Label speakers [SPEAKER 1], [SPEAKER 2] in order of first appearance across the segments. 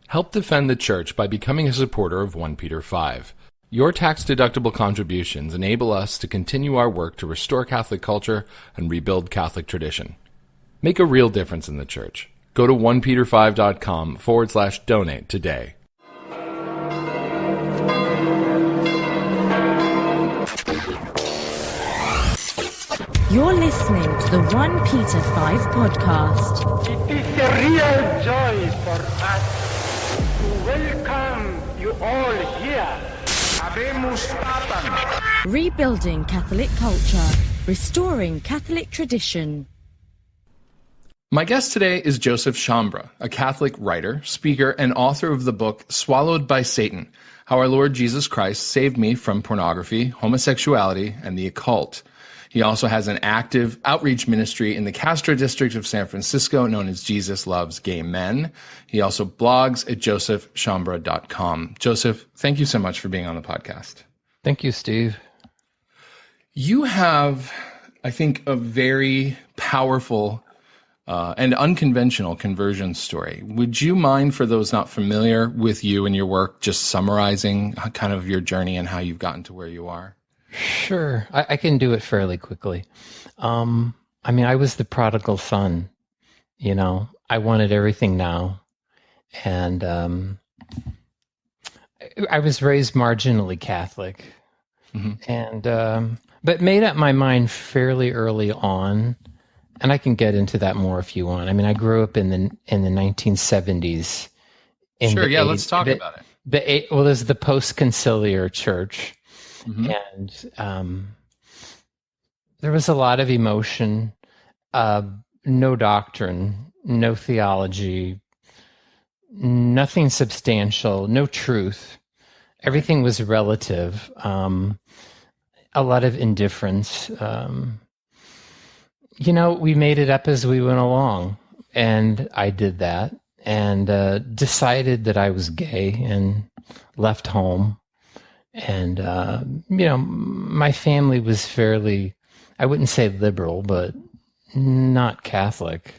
[SPEAKER 1] Help defend the Church by becoming a supporter of OnePeterFive. Your tax-deductible contributions enable us to continue our work to restore Catholic culture and rebuild Catholic tradition. Make a real difference in the Church. Go to onepeterfive.com/donate today.
[SPEAKER 2] You're listening to the OnePeterFive podcast.
[SPEAKER 3] It is a real joy for us to welcome you all here. Habemus Papam.
[SPEAKER 2] Rebuilding Catholic culture, restoring Catholic tradition.
[SPEAKER 1] My guest today is Joseph Sciambra, a Catholic writer, speaker, and author of the book Swallowed by Satan: How Our Lord Jesus Christ Saved Me from Pornography, Homosexuality, and the Occult. He also has an active outreach ministry in the Castro district of San Francisco known as Jesus Loves Gay Men. He also blogs at josephsciambra.com. Joseph, thank you so much for being on the podcast.
[SPEAKER 4] Thank you, Steve.
[SPEAKER 1] You have, I think, a very powerful and unconventional conversion story. Would you mind, for those not familiar with you and your work, just summarizing kind of your journey and how you've gotten to where you are?
[SPEAKER 4] Sure. I can do it fairly quickly. I was the prodigal son. I wanted everything now. And I was raised marginally Catholic. Mm-hmm. And but made up my mind fairly early on. And I can get into that more if you want. I grew up in the 1970s.
[SPEAKER 1] Sure, yeah, let's talk about it.
[SPEAKER 4] There's the post-conciliar church. Mm-hmm. And there was a lot of emotion, no doctrine, no theology, nothing substantial, no truth. Everything was relative, a lot of indifference. We made it up as we went along, and I did that, and decided that I was gay and left home. And, my family was fairly, I wouldn't say liberal, but not Catholic.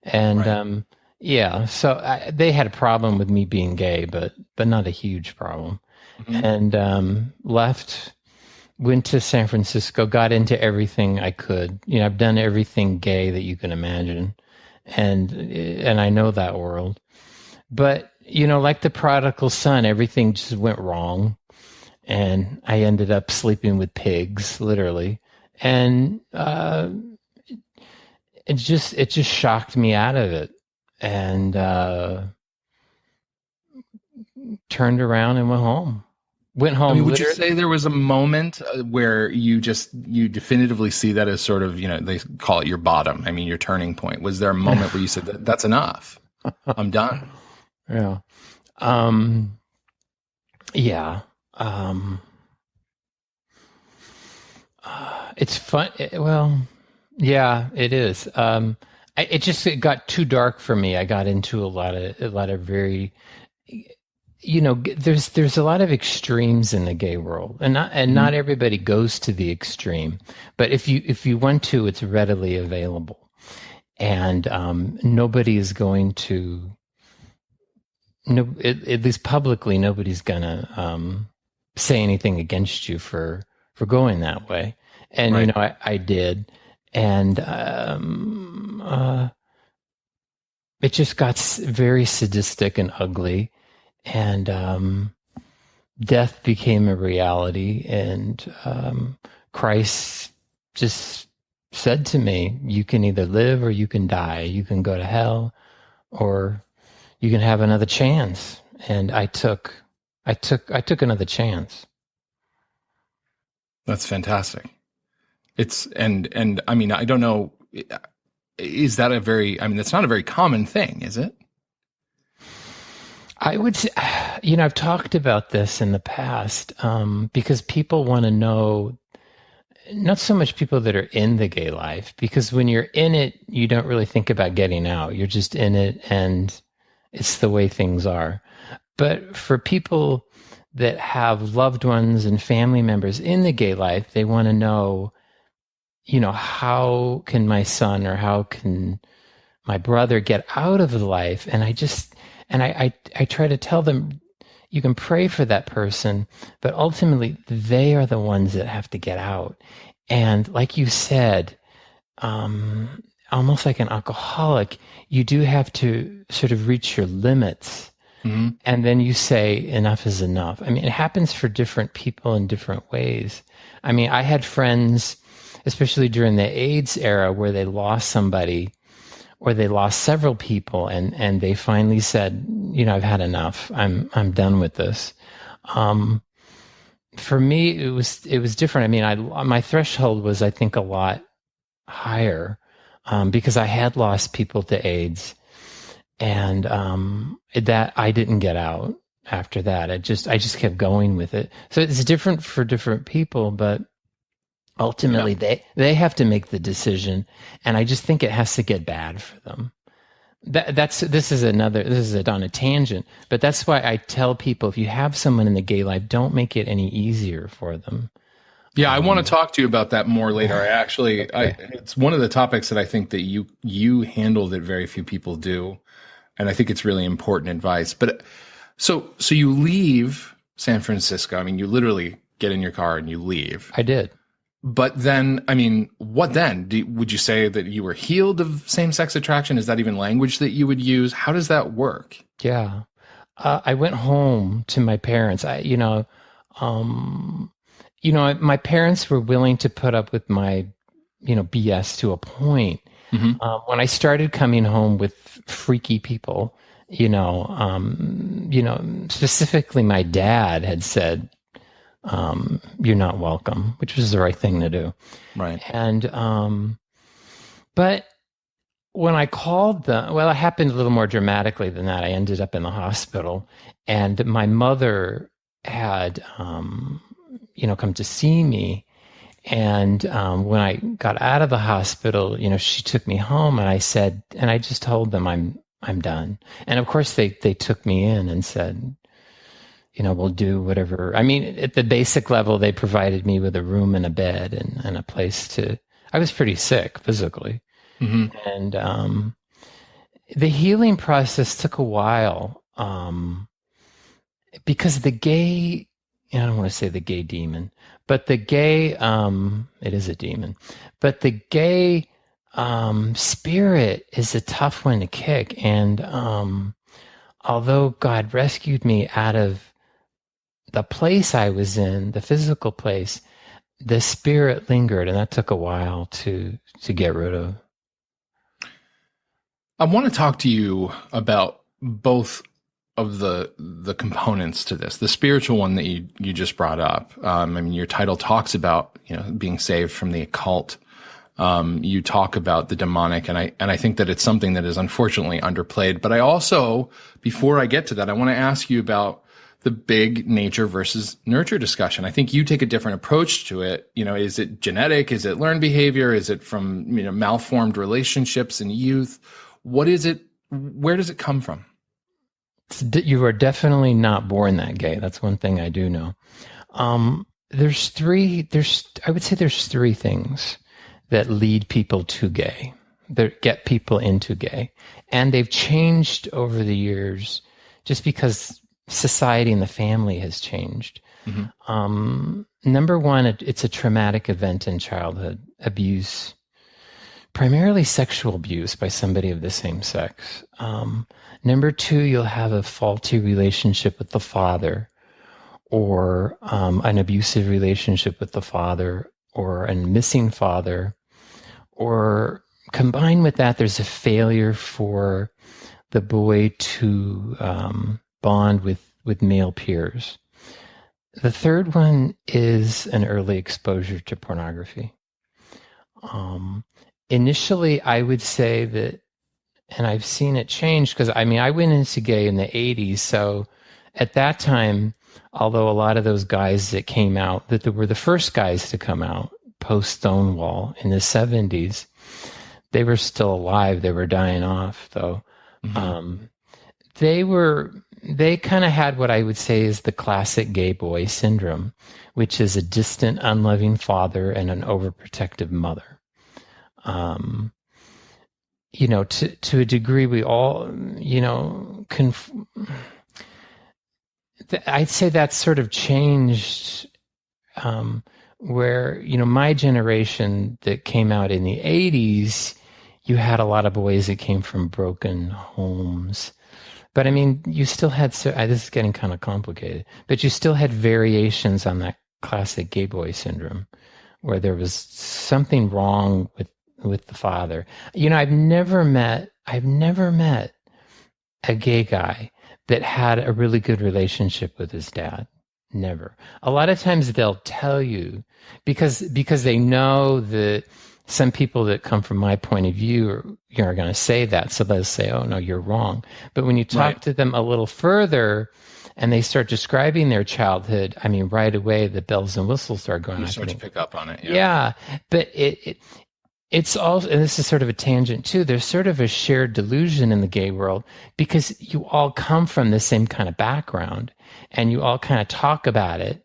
[SPEAKER 4] And, right. So they had a problem with me being gay, but not a huge problem. Mm-hmm. And left, went to San Francisco, got into everything I could. I've done everything gay that you can imagine. And I know that world. But, like the prodigal son, everything just went wrong. And I ended up sleeping with pigs, literally. And it just shocked me out of it. And turned around and went home.
[SPEAKER 1] Would you say there was a moment where you definitively see that as sort of, they call it your bottom, your turning point? Was there a moment where you said, that's enough, I'm done?
[SPEAKER 4] Yeah. Yeah. It's fun. Yeah, it is. It got too dark for me. I got into a lot of very, there's a lot of extremes in the gay world, and not everybody goes to the extreme, but if you want to, it's readily available, and nobody is going to. No, at least publicly, nobody's gonna say anything against you for going that way. And right. I did, and it just got very sadistic and ugly, and death became a reality. And Christ just said to me, "You can either live or you can die. You can go to hell, or you can have another chance." And I took another chance.
[SPEAKER 1] That's fantastic. I don't know, is that that's not a very common thing, is it?
[SPEAKER 4] I would say, I've talked about this in the past, because people want to know, not so much people that are in the gay life, because when you're in it, you don't really think about getting out. You're just in it, and it's the way things are. But for people that have loved ones and family members in the gay life, they want to know, how can my son or how can my brother get out of the life? And And I try to tell them, you can pray for that person, but ultimately they are the ones that have to get out. And like you said, almost like an alcoholic, you do have to sort of reach your limits. Mm-hmm. And then you say, enough is enough. I mean, it happens for different people in different ways. I mean, I had friends, especially during the AIDS era, where they lost somebody or they lost several people, and they finally said, I've had enough. I'm done with this. For me, it was different. I mean, my threshold was, I think, a lot higher, because I had lost people to AIDS, and that I didn't get out after that. I just kept going with it. So it's different for different people, but ultimately they have to make the decision, and I just think it has to get bad for them. This is on a tangent, but that's why I tell people, if you have someone in the gay life, don't make it any easier for them.
[SPEAKER 1] Yeah, I want to talk to you about that more later. It's one of the topics that I think that you handle that very few people do, and I think it's really important advice. But so you leave San Francisco. I mean, you literally get in your car and you leave.
[SPEAKER 4] I did.
[SPEAKER 1] But then, I mean, what then? Would you say that you were healed of same-sex attraction? Is that even language that you would use? How does that work?
[SPEAKER 4] Yeah. I went home to my parents. My parents were willing to put up with my, BS to a point. Mm-hmm. When I started coming home with freaky people, specifically my dad had said, you're not welcome, which was the right thing to do.
[SPEAKER 1] Right.
[SPEAKER 4] And, but when I called them, well, it happened a little more dramatically than that. I ended up in the hospital, and my mother had, come to see me. And, when I got out of the hospital, she took me home, and I just told them I'm done. And of course they took me in and said, we'll do whatever. I mean, at the basic level, they provided me with a room and a bed and a place I was pretty sick physically. Mm-hmm. And the healing process took a while, because the gay, I don't want to say the gay demon, but the gay, it is a demon, but the gay spirit is a tough one to kick. And although God rescued me out of the place I was in, the physical place, the spirit lingered, and that took a while to get rid of.
[SPEAKER 1] I want to talk to you about both of the components to this. The spiritual one that you just brought up. Your title talks about being saved from the occult. You talk about the demonic, and I think that it's something that is unfortunately underplayed. But I also, before I get to that, I want to ask you about the big nature versus nurture discussion. I think you take a different approach to it. Is it genetic? Is it learned behavior? Is it from, malformed relationships in youth? What is it? Where does it come from?
[SPEAKER 4] You are definitely not born that gay. That's one thing I do know. I would say there's three things that lead people to gay, that get people into gay. And they've changed over the years just because society and the family has changed. Mm-hmm. Number one, it's a traumatic event in childhood, abuse, primarily sexual abuse by somebody of the same sex. Number two, you'll have a faulty relationship with the father, or an abusive relationship with the father, or a missing father, or combined with that, there's a failure for the boy to bond with male peers. The third one is an early exposure to pornography. Initially, I would say that, and I've seen it change, because I went into gay in the 80s, so at that time, although a lot of those guys that came out, that were the first guys to come out post Stonewall in the 70s, they were still alive. They were dying off, though. Mm-hmm. They kind of had what I would say is the classic gay boy syndrome, which is a distant, unloving father and an overprotective mother. to a degree, we all, I'd say that's sort of changed, where, my generation that came out in the 80s, you had a lot of boys that came from broken homes. But I mean, you still had, this is getting kind of complicated, but you still had variations on that classic gay boy syndrome, where there was something wrong with the father. I've never met a gay guy that had a really good relationship with his dad. Never. A lot of times they'll tell you because they know that some people that come from my point of view are going to say that. So they'll say, oh, no, you're wrong. But when you talk to them a little further and they start describing their childhood, I mean, right away, the bells and whistles start going.
[SPEAKER 1] You start to pick up on it.
[SPEAKER 4] Yeah. But it's also, and this is sort of a tangent too, there's sort of a shared delusion in the gay world because you all come from the same kind of background and you all kind of talk about it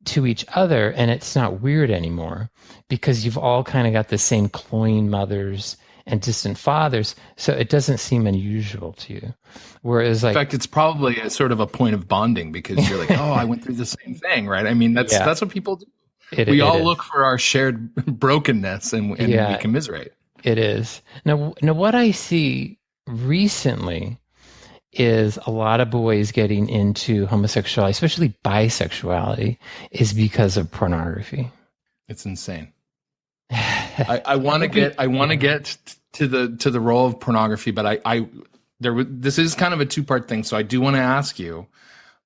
[SPEAKER 4] to each other, and it's not weird anymore because you've all kind of got the same cloying mothers and distant fathers, so it doesn't seem unusual to you. Whereas, in
[SPEAKER 1] fact, it's probably a sort of a point of bonding because you're like, oh, I went through the same thing, right? I mean, that's what people do. We all look for our shared brokenness, and we commiserate.
[SPEAKER 4] It is. Now, what I see recently is a lot of boys getting into homosexuality, especially bisexuality, is because of pornography.
[SPEAKER 1] It's insane. I want to get to the role of pornography, but this is kind of a two-part thing. So I do want to ask you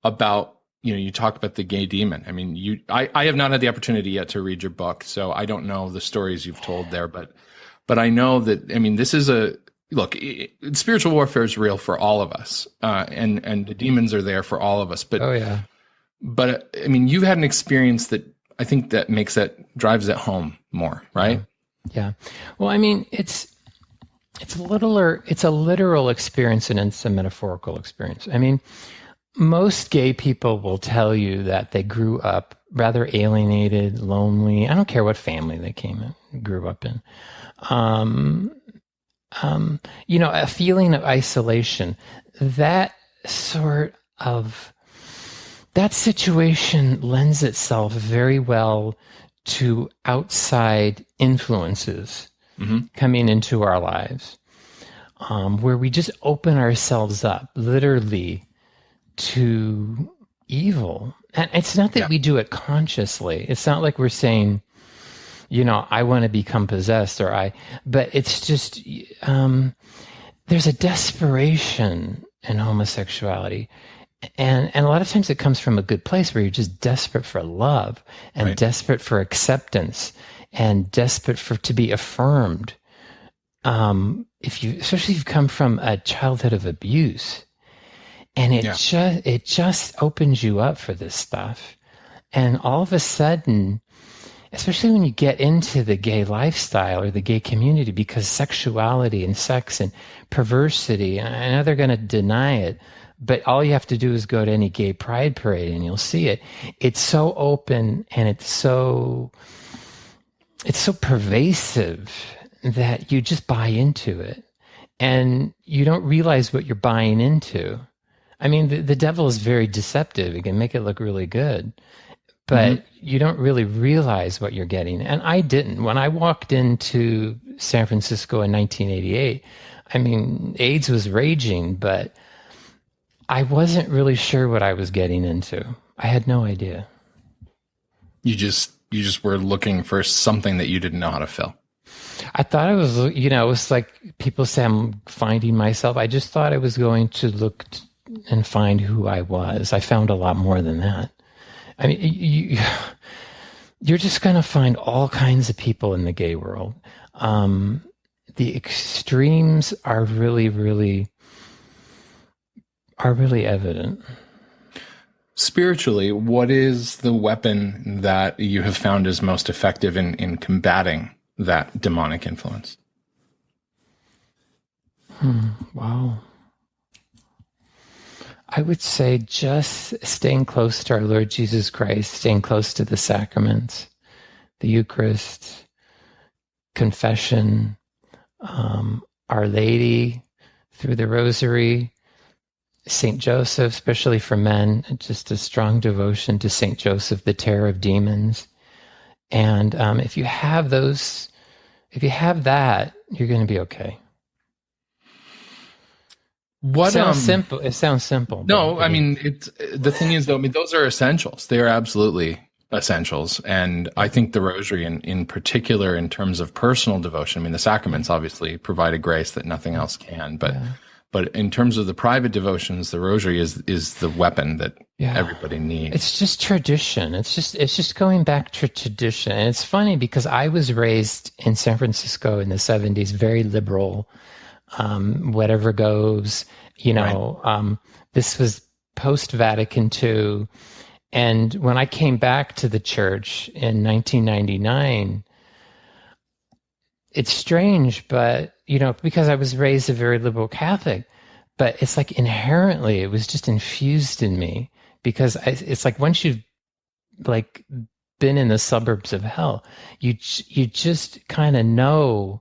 [SPEAKER 1] about, you talk about the gay demon. I mean, I have not had the opportunity yet to read your book, so I don't know the stories you've told there, but I know that, I mean, this is look, spiritual warfare is real for all of us, and the demons are there for all of us. But but I mean, you've had an experience that I think that drives it home more, right?
[SPEAKER 4] Yeah. Well, I mean, it's a literal experience and it's a metaphorical experience. I mean, most gay people will tell you that they grew up rather alienated, lonely. I don't care what family they grew up in. A feeling of isolation, that situation lends itself very well to outside influences coming into our lives, where we just open ourselves up literally to evil. And it's not that we do it consciously. It's not like we're saying, I want to become possessed but it's just, there's a desperation in homosexuality. And a lot of times it comes from a good place where you're just desperate for love and desperate for acceptance and desperate to be affirmed. Especially if you've come from a childhood of abuse, and it just opens you up for this stuff. And all of a sudden, especially when you get into the gay lifestyle or the gay community, because sexuality and sex and perversity, and I know they're going to deny it, but all you have to do is go to any gay pride parade and you'll see it. It's so open and it's so pervasive that you just buy into it. And you don't realize what you're buying into. I mean, the devil is very deceptive. He can make it look really good. But you don't really realize what you're getting. And I didn't. When I walked into San Francisco in 1988, I mean, AIDS was raging, but I wasn't really sure what I was getting into. I had no idea.
[SPEAKER 1] You just were looking for something that you didn't know how to fill.
[SPEAKER 4] I thought it was, it was like people say I'm finding myself. I just thought I was going to look and find who I was. I found a lot more than that. I mean, you're just going to find all kinds of people in the gay world. The extremes are really evident.
[SPEAKER 1] Spiritually, what is the weapon that you have found is most effective in combating that demonic influence?
[SPEAKER 4] Wow. I would say just staying close to our Lord Jesus Christ, staying close to the sacraments, the Eucharist, confession, Our Lady through the Rosary, Saint Joseph, especially for men, just a strong devotion to Saint Joseph, the terror of demons. And if you have that, you're going to be okay.
[SPEAKER 1] What
[SPEAKER 4] sounds simple? It sounds simple.
[SPEAKER 1] No, I mean, the thing is, though, I mean, those are essentials. They are absolutely essentials. And I think the Rosary, in particular, in terms of personal devotion, I mean, the sacraments obviously provide a grace that nothing else can. But in terms of the private devotions, the Rosary is the weapon that everybody needs.
[SPEAKER 4] It's just tradition. It's just going back to tradition. And it's funny because I was raised in San Francisco in the 70s, very liberal. Whatever goes, right. This was post-Vatican II. And when I came back to the church in 1999, it's strange, but, because I was raised a very liberal Catholic, but it's like inherently, it was just infused in me because it's like once you've like been in the suburbs of hell, you just kind of know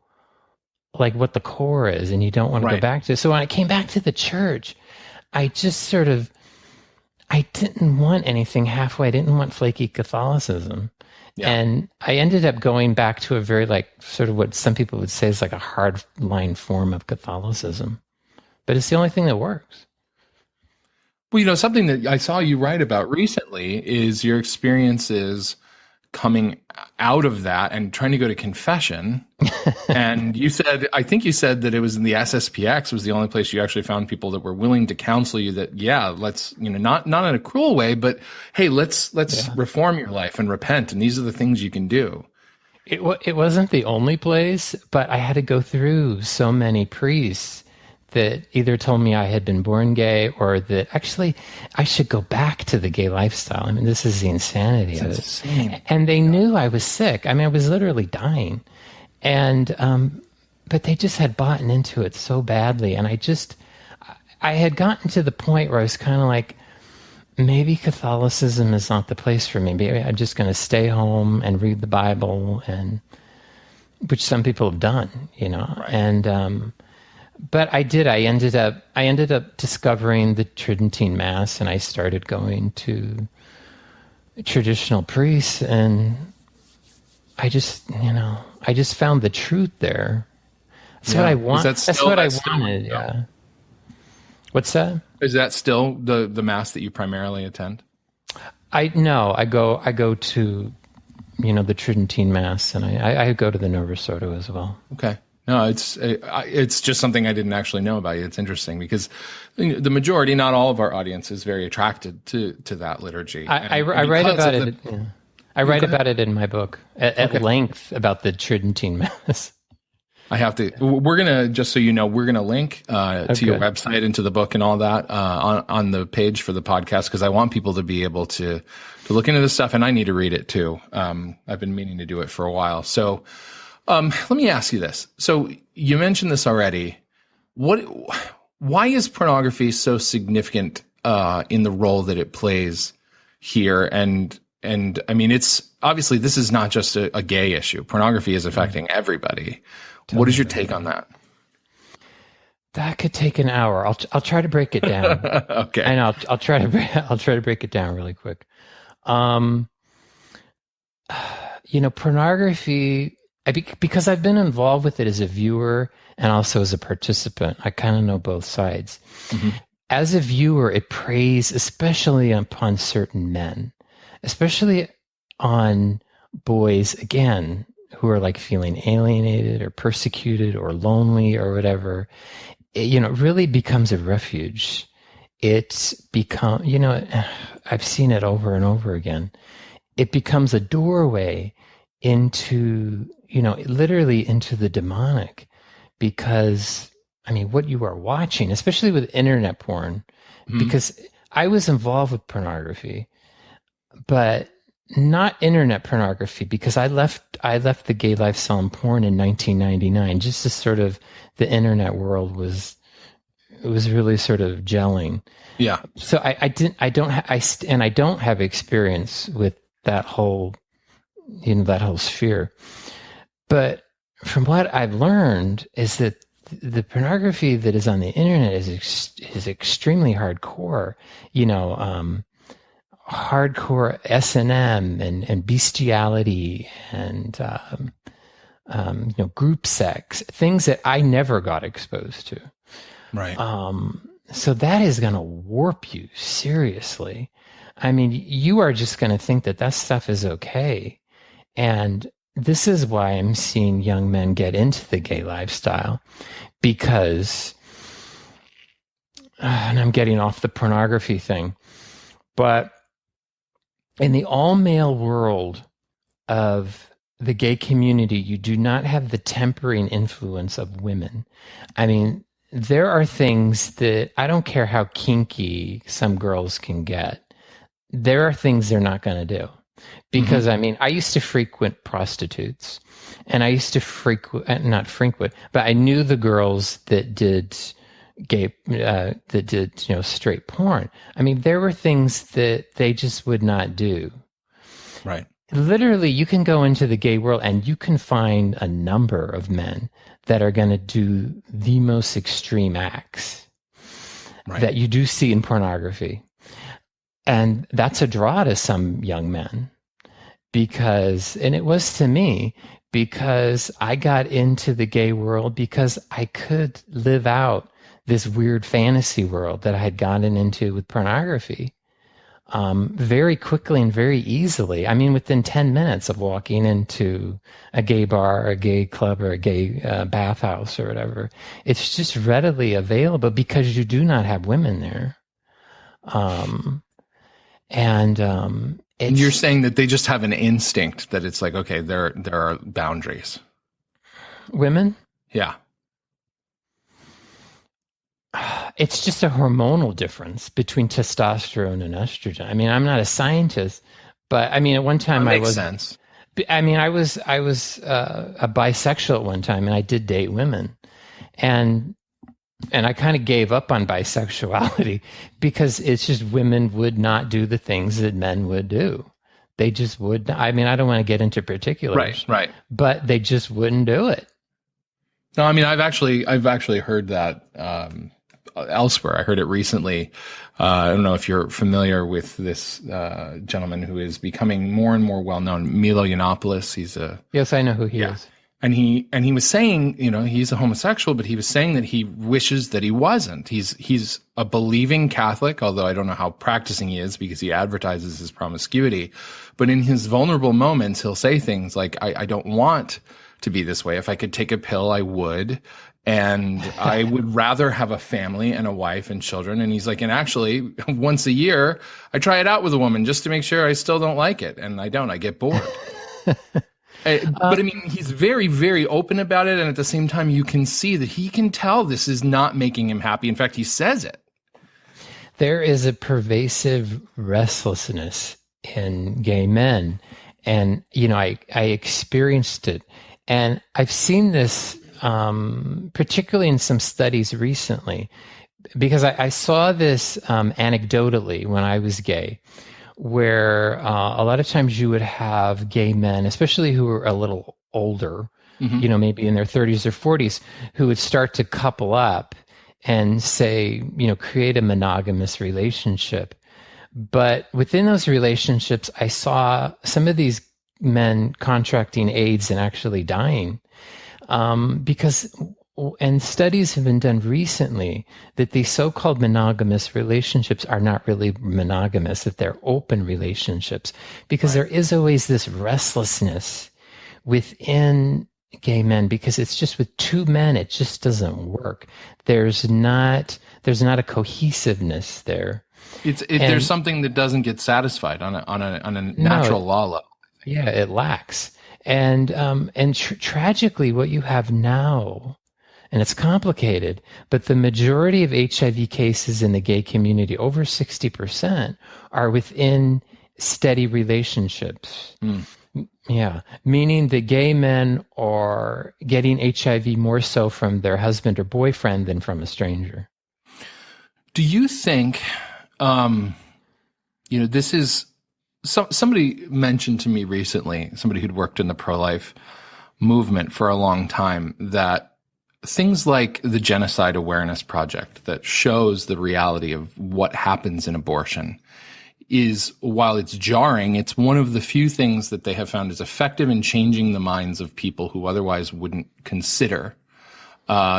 [SPEAKER 4] like what the core is, and you don't want to go back to it. So when I came back to the church, I just I didn't want anything halfway. I didn't want flaky Catholicism. Yeah. And I ended up going back to a very like sort of what some people would say is like a hard line form of Catholicism. But it's the only thing that works.
[SPEAKER 1] Well, something that I saw you write about recently is your experiences coming out of that and trying to go to confession. And I think you said that it was in the SSPX was the only place you actually found people that were willing to counsel you that, let's, not in a cruel way, but hey, let's reform your life and repent. And these are the things you can do.
[SPEAKER 4] It wasn't the only place, but I had to go through so many priests that either told me I had been born gay or that actually I should go back to the gay lifestyle. I mean, this is the insanity of it. Insane. And they knew I was sick. I mean, I was literally dying. And, but they just had bought into it so badly. And I had gotten to the point where I was kind of like, maybe Catholicism is not the place for me. Maybe I'm just going to stay home and read the Bible, and which some people have done, Right. And, but I did. I ended up discovering the Tridentine Mass, and I started going to traditional priests, and I just found the truth there. That's what I want. That's what I wanted. Yeah. What's that?
[SPEAKER 1] Is that still the Mass that you primarily attend?
[SPEAKER 4] I go to, the Tridentine Mass, and I go to the Novus Ordo as well.
[SPEAKER 1] Okay. No, it's just something I didn't actually know about you. It's interesting because the majority, not all of our audience, is very attracted to that liturgy.
[SPEAKER 4] I write about it. I write about it in my book at length about the Tridentine Mass.
[SPEAKER 1] We're going to, just so you know, we're going to link to your website and to the book and all that on the page for the podcast, because I want people to be able to look into this stuff, and I need to read it too. I've been meaning to do it for a while. So let me ask you this. So you mentioned this already. Why is pornography so significant in the role that it plays here? And I mean, it's obviously, this is not just a gay issue. Pornography is affecting everybody. What is your take on that?
[SPEAKER 4] That could take an hour. I'll try to break it down.
[SPEAKER 1] Okay.
[SPEAKER 4] And I'll try to break it down really quick. Pornography, because I've been involved with it as a viewer and also as a participant, I kind of know both sides. Mm-hmm. As a viewer, it preys especially upon certain men, especially on boys, again, who are like feeling alienated or persecuted or lonely or whatever. It really becomes a refuge. It's become, I've seen it over and over again. It becomes a doorway into, literally into the demonic, because, I mean, what you are watching, especially with internet porn, because I was involved with pornography, but not internet pornography, because I left the gay lifestyle and porn in 1999, just as sort of the internet world was really sort of gelling.
[SPEAKER 1] Yeah.
[SPEAKER 4] So I don't have experience with that whole, that whole sphere. But from what I've learned is that the pornography that is on the internet is extremely hardcore. Hardcore S&M and bestiality and group sex, things that I never got exposed to.
[SPEAKER 1] Right.
[SPEAKER 4] So that is going to warp you seriously. I mean, you are just going to think that stuff is okay. And this is why I'm seeing young men get into the gay lifestyle, because, and I'm getting off the pornography thing, but in the all-male world of the gay community, you do not have the tempering influence of women. I mean, there are things that, I don't care how kinky some girls can get, there are things they're not going to do. Because, I mean, I used to frequent prostitutes, and I used to not frequent, but I knew the girls that did straight porn. I mean, there were things that they just would not do.
[SPEAKER 1] Right.
[SPEAKER 4] Literally, you can go into the gay world and you can find a number of men that are going to do the most extreme acts that you do see in pornography. And that's a draw to some young men, and it was to me, because I got into the gay world because I could live out this weird fantasy world that I had gotten into with pornography very quickly and very easily. I mean, within 10 minutes of walking into a gay bar, or a gay club, or a gay bathhouse or whatever, it's just readily available because you do not have women there. And
[SPEAKER 1] you're saying that they just have an instinct that it's like, okay, there are boundaries.
[SPEAKER 4] Women?
[SPEAKER 1] Yeah.
[SPEAKER 4] It's just a hormonal difference between testosterone and estrogen. I mean, I'm not a scientist, but I mean, at one time
[SPEAKER 1] that makes sense.
[SPEAKER 4] I mean, I was a bisexual at one time, and I did date women, and I kind of gave up on bisexuality because it's just women would not do the things that men would do. They just would. I mean, I don't want to get into particulars,
[SPEAKER 1] right?
[SPEAKER 4] But they just wouldn't do it.
[SPEAKER 1] No, I mean, I've actually heard that elsewhere. I heard it recently. I don't know if you're familiar with this gentleman who is becoming more and more well known, Milo Yiannopoulos.
[SPEAKER 4] Yes, I know who he is.
[SPEAKER 1] And he was saying, he's a homosexual, but he was saying that he wishes that he wasn't. He's a believing Catholic, although I don't know how practicing he is because he advertises his promiscuity. But in his vulnerable moments, he'll say things like, I don't want to be this way. If I could take a pill, I would. And I would rather have a family and a wife and children. And he's like, and actually, once a year, I try it out with a woman just to make sure I still don't like it. And I don't. I get bored. But I mean, he's very, very open about it. And at the same time, you can see that he can tell this is not making him happy. In fact, he says it.
[SPEAKER 4] There is a pervasive restlessness in gay men. And, I experienced it. And I've seen this particularly in some studies recently, because I saw this anecdotally when I was gay, where a lot of times you would have gay men, especially who were a little older, maybe in their 30s or 40s, who would start to couple up and say, create a monogamous relationship. But within those relationships, I saw some of these men contracting AIDS and actually dying. And studies have been done recently that these so-called monogamous relationships are not really monogamous, that they're open relationships, because there is always this restlessness within gay men, because it's just with two men, it just doesn't work. There's not a cohesiveness there.
[SPEAKER 1] There's something that doesn't get satisfied on a natural law level.
[SPEAKER 4] Yeah, it lacks. And tragically, what you have now, and it's complicated, but the majority of HIV cases in the gay community, over 60%, are within steady relationships. Yeah, meaning the gay men are getting HIV more so from their husband or boyfriend than from a stranger.
[SPEAKER 1] Do you think, this is... somebody mentioned to me recently, somebody who'd worked in the pro-life movement for a long time, that things like the Genocide Awareness Project that shows the reality of what happens in abortion is, while it's jarring, it's one of the few things that they have found is effective in changing the minds of people who otherwise wouldn't consider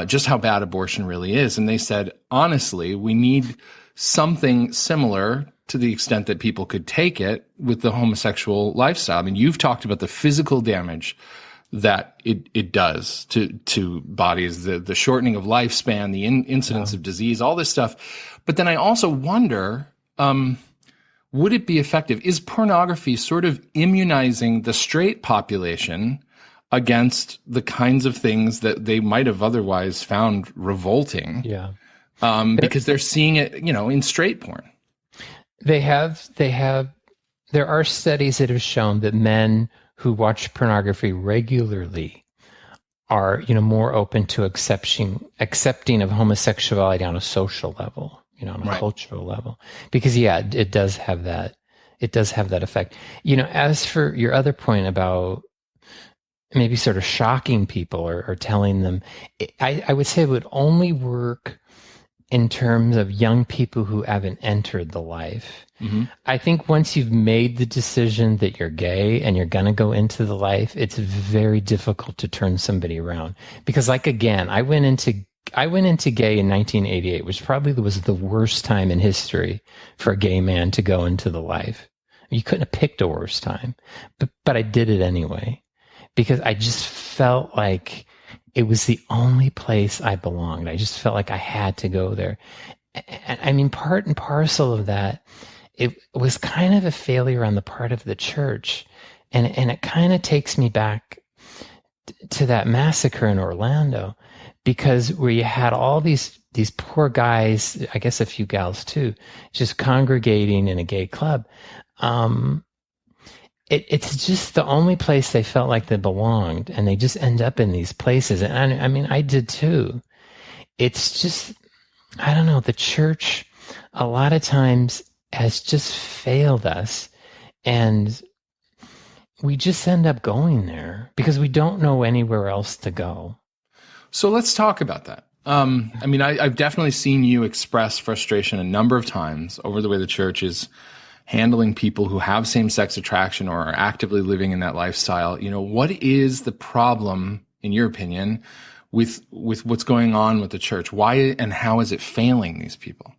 [SPEAKER 1] just how bad abortion really is. And they said, honestly, we need something similar to the extent that people could take it with the homosexual lifestyle. I mean, you've talked about the physical damage that it does to bodies, the shortening of lifespan, the incidence of disease, all this stuff. But then I also wonder, would it be effective? Is pornography sort of immunizing the straight population against the kinds of things that they might have otherwise found revolting?
[SPEAKER 4] Yeah.
[SPEAKER 1] Because they're seeing it, in straight porn.
[SPEAKER 4] There are studies that have shown that men who watch pornography regularly are, more open to accepting of homosexuality on a social level, on a cultural level, because it does have that effect. As for your other point about maybe sort of shocking people or telling them, I would say it would only work in terms of young people who haven't entered the life. Mm-hmm. I think once you've made the decision that you're gay and you're going to go into the life, it's very difficult to turn somebody around. Because again, I went into gay in 1988, which probably was the worst time in history for a gay man to go into the life. You couldn't have picked a worse time, but I did it anyway, because I just felt like it was the only place I belonged. I just felt like I had to go there. And I mean, part and parcel of that, it was kind of a failure on the part of the church. And it kind of takes me back to that massacre in Orlando, because where you had all these poor guys, I guess a few gals too, just congregating in a gay club. It's just the only place they felt like they belonged, and they just end up in these places. And I mean, I did too. It's just, I don't know, the church a lot of times has just failed us, and we just end up going there because we don't know anywhere else to go.
[SPEAKER 1] So let's talk about that. I mean, I've definitely seen you express frustration a number of times over the way the church is handling people who have same-sex attraction or are actively living in that lifestyle. What is the problem, in your opinion, with what's going on with the church? Why and how is it failing these people?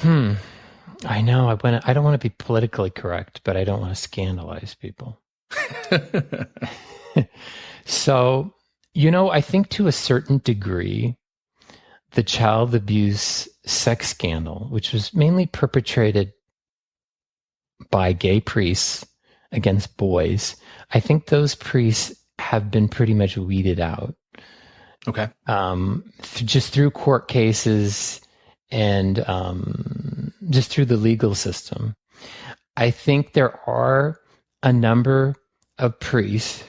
[SPEAKER 4] I know. I don't want to be politically correct, but I don't want to scandalize people. So, I think to a certain degree, the child abuse sex scandal, which was mainly perpetrated by gay priests against boys, I think those priests have been pretty much weeded out.
[SPEAKER 1] Okay.
[SPEAKER 4] Just through court cases and just through the legal system. I think there are a number of priests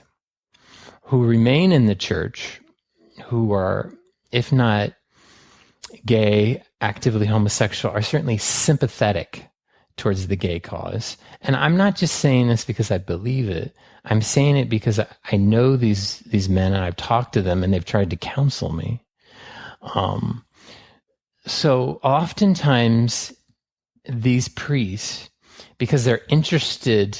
[SPEAKER 4] who remain in the church who are, if not gay, actively homosexual, are certainly sympathetic towards the gay cause. And I'm not just saying this because I believe it. I'm saying it because I know these men, and I've talked to them, and they've tried to counsel me. So oftentimes these priests, because they're interested,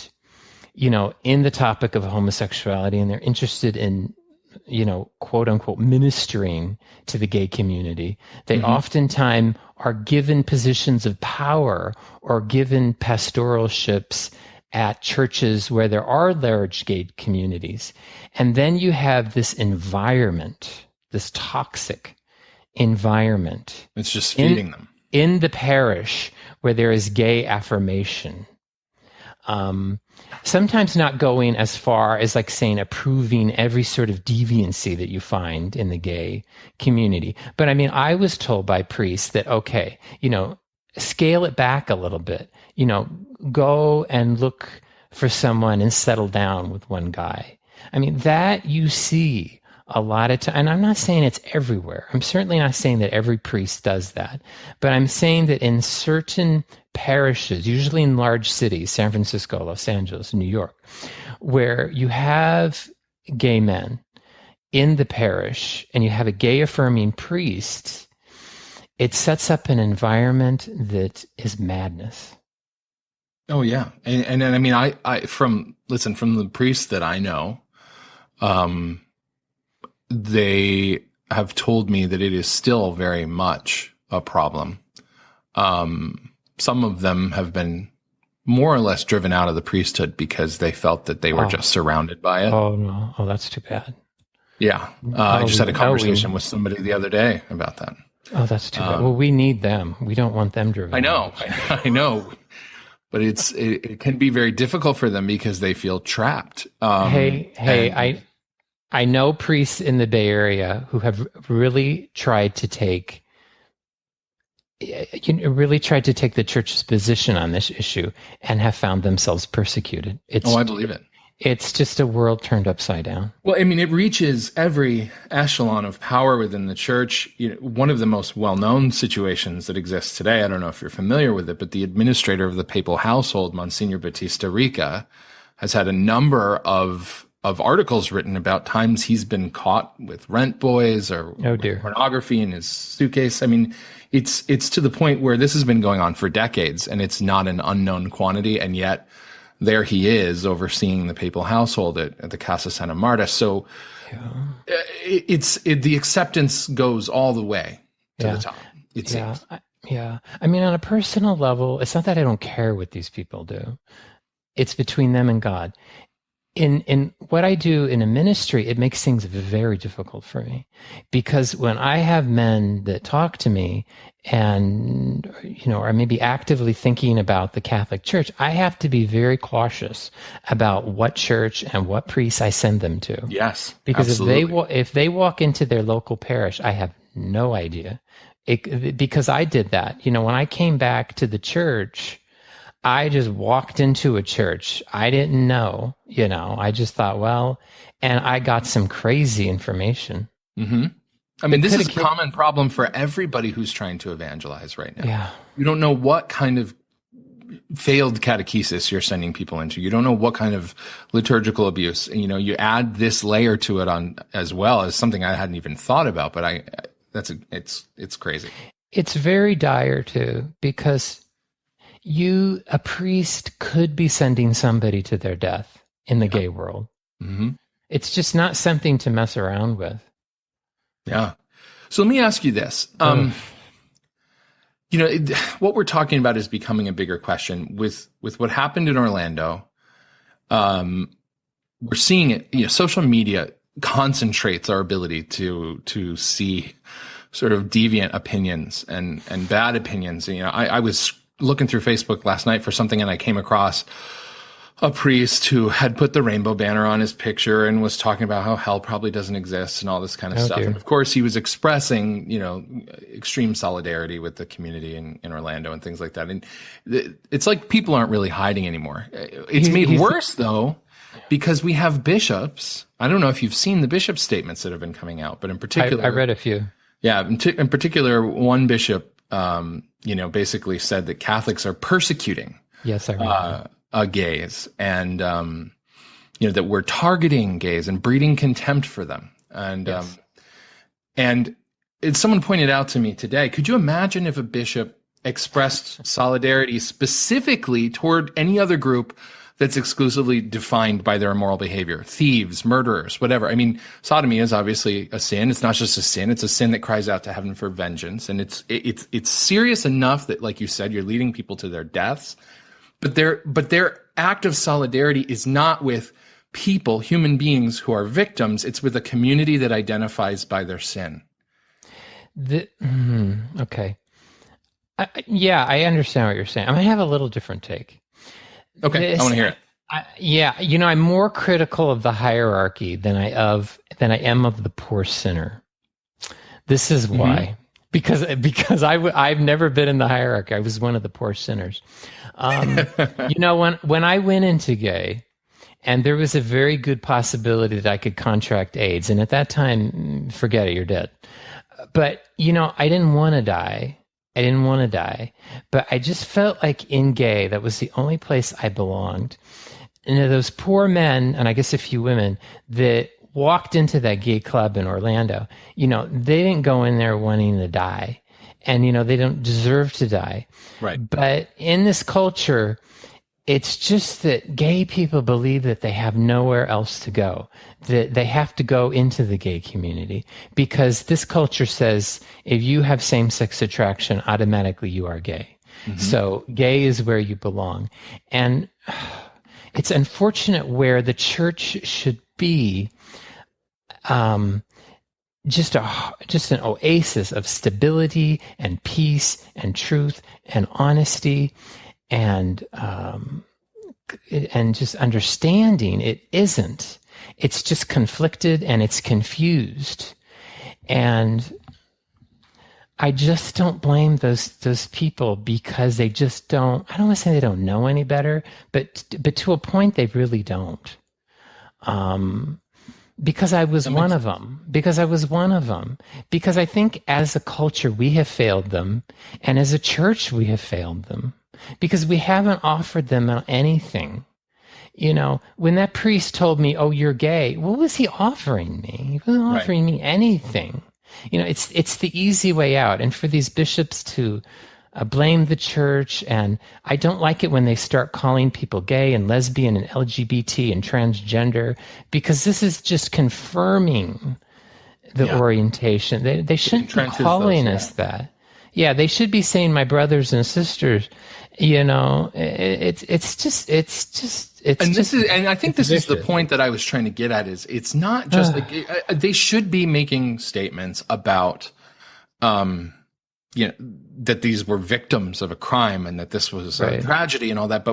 [SPEAKER 4] in the topic of homosexuality, and they're interested in, quote unquote, ministering to the gay community, they oftentimes are given positions of power or given pastoralships at churches where there are large gay communities. And then you have this environment, this toxic environment.
[SPEAKER 1] It's just feeding them.
[SPEAKER 4] In the parish where there is gay affirmation. Sometimes not going as far as saying approving every sort of deviancy that you find in the gay community. But I mean, I was told by priests that, okay, scale it back a little bit, go and look for someone and settle down with one guy. I mean, that you see a lot of time, and I'm not saying it's everywhere. I'm certainly not saying that every priest does that, but I'm saying that in certain parishes, usually in large cities, San Francisco, Los Angeles, New York, where you have gay men, in the parish and you have a gay affirming priest, it sets up an environment that is madness.
[SPEAKER 1] Oh yeah, and I mean, from the priests that I know, they have told me that it is still very much a problem. Some of them have been more or less driven out of the priesthood because they felt that they were just surrounded by it.
[SPEAKER 4] Oh no! Oh, that's too bad.
[SPEAKER 1] Yeah, I just had a conversation with somebody the other day about that.
[SPEAKER 4] Oh, that's too bad. Well, we need them. We don't want them driven.
[SPEAKER 1] I know. But it can be very difficult for them because they feel trapped.
[SPEAKER 4] I know priests in the Bay Area who have really tried to take the church's position on this issue and have found themselves persecuted.
[SPEAKER 1] I believe it.
[SPEAKER 4] It's just a world turned upside down.
[SPEAKER 1] Well, I mean, it reaches every echelon of power within the church. One of the most well-known situations that exists today, I don't know if you're familiar with it, but the administrator of the papal household, Monsignor Battista Ricca, has had a number of articles written about times he's been caught with rent boys or pornography in his suitcase. I mean, it's to the point where this has been going on for decades, and it's not an unknown quantity, and yet there he is overseeing the papal household at the Casa Santa Marta. So the acceptance goes all the way to the top. It seems.
[SPEAKER 4] I mean, on a personal level, it's not that I don't care what these people do. It's between them and God. In what I do in a ministry, it makes things very difficult for me, because when I have men that talk to me and, are maybe actively thinking about the Catholic Church, I have to be very cautious about what church and what priests I send them to.
[SPEAKER 1] Yes,
[SPEAKER 4] because
[SPEAKER 1] absolutely.
[SPEAKER 4] if they walk into their local parish, I have no idea. Because I did that. When I came back to the church, I just walked into a church. I didn't know, I just thought, and I got some crazy information.
[SPEAKER 1] Mm-hmm. I mean, this is a common problem for everybody who's trying to evangelize right now.
[SPEAKER 4] Yeah.
[SPEAKER 1] You don't know what kind of failed catechesis you're sending people into. You don't know what kind of liturgical abuse. You add this layer to it on as well as something I hadn't even thought about, but it's crazy.
[SPEAKER 4] It's very dire too, because a priest could be sending somebody to their death in the gay world.
[SPEAKER 1] Mm-hmm.
[SPEAKER 4] It's just not something to mess around with.
[SPEAKER 1] Yeah. So let me ask you this. What we're talking about is becoming a bigger question with what happened in Orlando. We're seeing it, social media concentrates our ability to see sort of deviant opinions and bad opinions. I was looking through Facebook last night for something, and I came across a priest who had put the rainbow banner on his picture and was talking about how hell probably doesn't exist and all this kind of stuff.
[SPEAKER 4] Dear.
[SPEAKER 1] And of course, he was expressing, extreme solidarity with the community in Orlando and things like that. And it's like people aren't really hiding anymore. It's made worse, though, because we have bishops. I don't know if you've seen the bishop statements that have been coming out, but in particular,
[SPEAKER 4] I read a few. Yeah,
[SPEAKER 1] in particular, one bishop, basically said that Catholics are persecuting.
[SPEAKER 4] Yes, I read
[SPEAKER 1] gays, and that we're targeting gays and breeding contempt for them. And
[SPEAKER 4] yes.
[SPEAKER 1] And someone pointed out to me today, could you imagine if a bishop expressed solidarity specifically toward any other group that's exclusively defined by their immoral behavior? Thieves, murderers, whatever. I mean, sodomy is obviously a sin. It's not just a sin. It's a sin that cries out to heaven for vengeance. And it's serious enough that, like you said, you're leading people to their deaths. But their act of solidarity is not with people, human beings who are victims. It's with a community that identifies by their sin.
[SPEAKER 4] Okay. I understand what you're saying. I'm going to have a little different take.
[SPEAKER 1] Okay, I want to hear it.
[SPEAKER 4] I'm more critical of the hierarchy than I am of the poor sinner. This is why. Mm-hmm. Because I've never been in the hierarchy. I was one of the poor sinners. When I went into gay, and there was a very good possibility that I could contract AIDS, and at that time, forget it, you're dead. But I didn't want to die. But I just felt like in gay, that was the only place I belonged. And those poor men, and I guess a few women, that walked into that gay club in Orlando, they didn't go in there wanting to die. And, they don't deserve to die.
[SPEAKER 1] Right.
[SPEAKER 4] But in this culture, it's just that gay people believe that they have nowhere else to go, that they have to go into the gay community, because this culture says if you have same-sex attraction, automatically you are gay. Mm-hmm. So gay is where you belong. And it's unfortunate where the church should be just an oasis of stability and peace and truth and honesty and just understanding. It isn't. It's just conflicted and it's confused. And I just don't blame those people, because they just don't. I don't want to say they don't know any better, but to a point they really don't. Because I was one of them. Because I think as a culture we have failed them, and as a church we have failed them, because we haven't offered them anything. When that priest told me, "Oh, you're gay," what was he offering me? He wasn't offering me anything. It's the easy way out. And for these bishops to blame the church, and I don't like it when they start calling people gay and lesbian and LGBT and transgender, because this is just confirming the orientation. They shouldn't be calling us that. Yeah, they should be saying my brothers and sisters. And I
[SPEAKER 1] think this is the point that I was trying to get at. Is it's not just they should be making statements about that these were victims of a crime and that this was a tragedy and all that,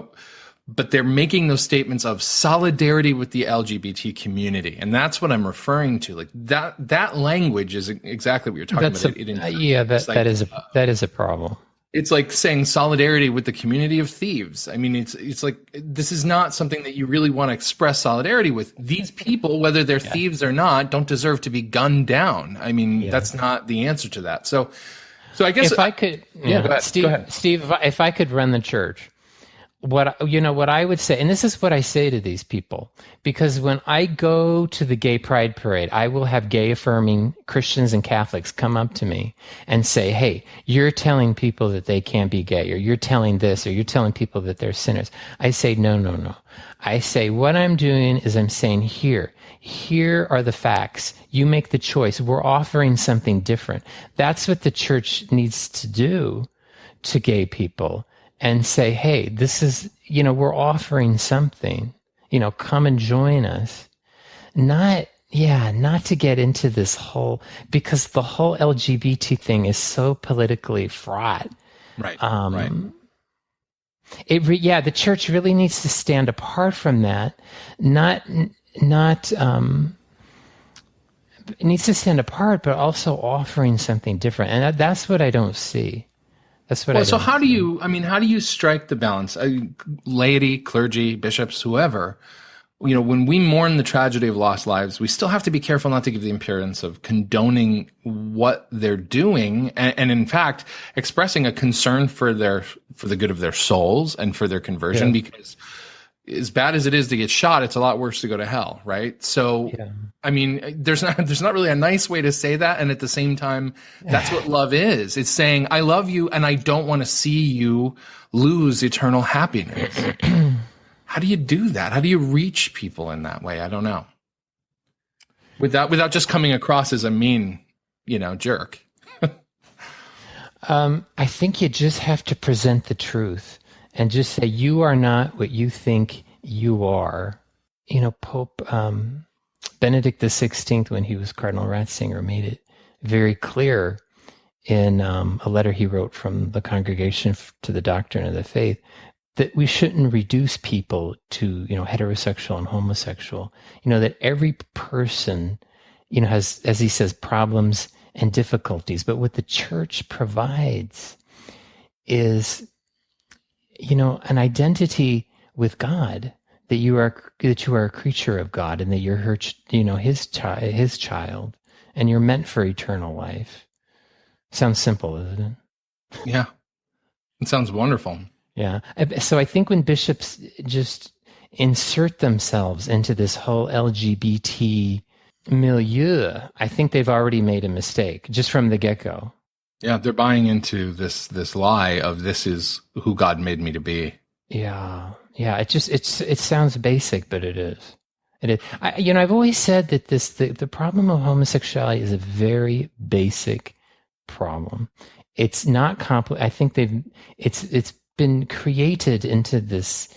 [SPEAKER 1] but they're making those statements of solidarity with the LGBT community, and that's what I'm referring to. Like that language is exactly what you're talking about.
[SPEAKER 4] That is a problem.
[SPEAKER 1] It's like saying solidarity with the community of thieves. I mean, it's like, this is not something that you really want to express solidarity with. These people, whether they're thieves or not, don't deserve to be gunned down. I mean, that's not the answer to that. So I guess
[SPEAKER 4] if I could,
[SPEAKER 1] go ahead.
[SPEAKER 4] Steve, if I could run the church, what I would say, and this is what I say to these people, because when I go to the gay pride parade, I will have gay affirming Christians and Catholics come up to me and say, "Hey, you're telling people that they can't be gay, or you're telling this, or you're telling people that they're sinners." I say, no. I say, what I'm doing is I'm saying, here are the facts. You make the choice. We're offering something different. That's what the church needs to do to gay people. And say, hey, this is, we're offering something, come and join us. Not to get into this whole, because the whole LGBT thing is so politically fraught.
[SPEAKER 1] Right.
[SPEAKER 4] The church really needs to stand apart from that. It needs to stand apart, but also offering something different. And that's what I don't see. That's what
[SPEAKER 1] so how do you strike the balance? Laity, clergy, bishops, whoever, when we mourn the tragedy of lost lives, we still have to be careful not to give the appearance of condoning what they're doing, and in fact, expressing a concern for the good of their souls and for their conversion, because as bad as it is to get shot, it's a lot worse to go to hell, right? So, I mean, there's not really a nice way to say that, and at the same time, that's what love is. It's saying, I love you, and I don't want to see you lose eternal happiness. How do you do that? How do you reach people in that way? I don't know. Without just coming across as a mean, jerk.
[SPEAKER 4] I think you just have to present the truth. And just say, you are not what you think you are. Pope Benedict XVI, when he was Cardinal Ratzinger, made it very clear in a letter he wrote from the Congregation to the Doctrine of the Faith that we shouldn't reduce people to, heterosexual and homosexual. That every person, has, as he says, problems and difficulties. But what the church provides is an identity with God, that you are a creature of God, and that you're his child, and you're meant for eternal life. Sounds simple, isn't it?
[SPEAKER 1] Yeah, it sounds wonderful.
[SPEAKER 4] Yeah. So I think when bishops just insert themselves into this whole LGBT milieu, I think they've already made a mistake just from the get-go.
[SPEAKER 1] Yeah, they're buying into this lie of this is who God made me to be.
[SPEAKER 4] Yeah. It sounds basic, but it is. It is. I've always said that the problem of homosexuality is a very basic problem. It's not I think it's been created into this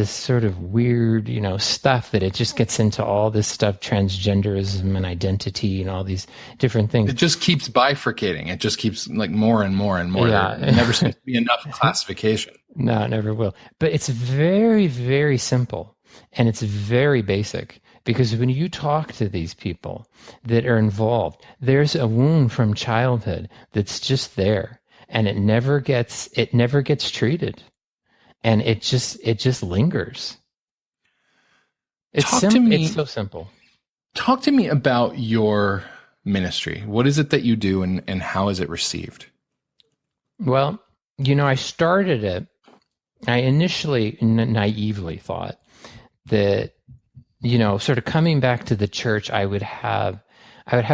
[SPEAKER 4] sort of weird, stuff that it just gets into all this stuff, transgenderism and identity and all these different things.
[SPEAKER 1] It just keeps bifurcating. It just keeps like more and more and more.
[SPEAKER 4] Yeah.
[SPEAKER 1] There never seems to be enough classification.
[SPEAKER 4] No, it never will. But it's very, very simple and it's very basic, because when you talk to these people that are involved, there's a wound from childhood that's just there, and it never gets treated. And it just lingers. It's It's so simple.
[SPEAKER 1] Talk to me about your ministry. What is it that you do, and how is it received?
[SPEAKER 4] Well, I started it. I initially naively thought that, sort of coming back to the church, I would have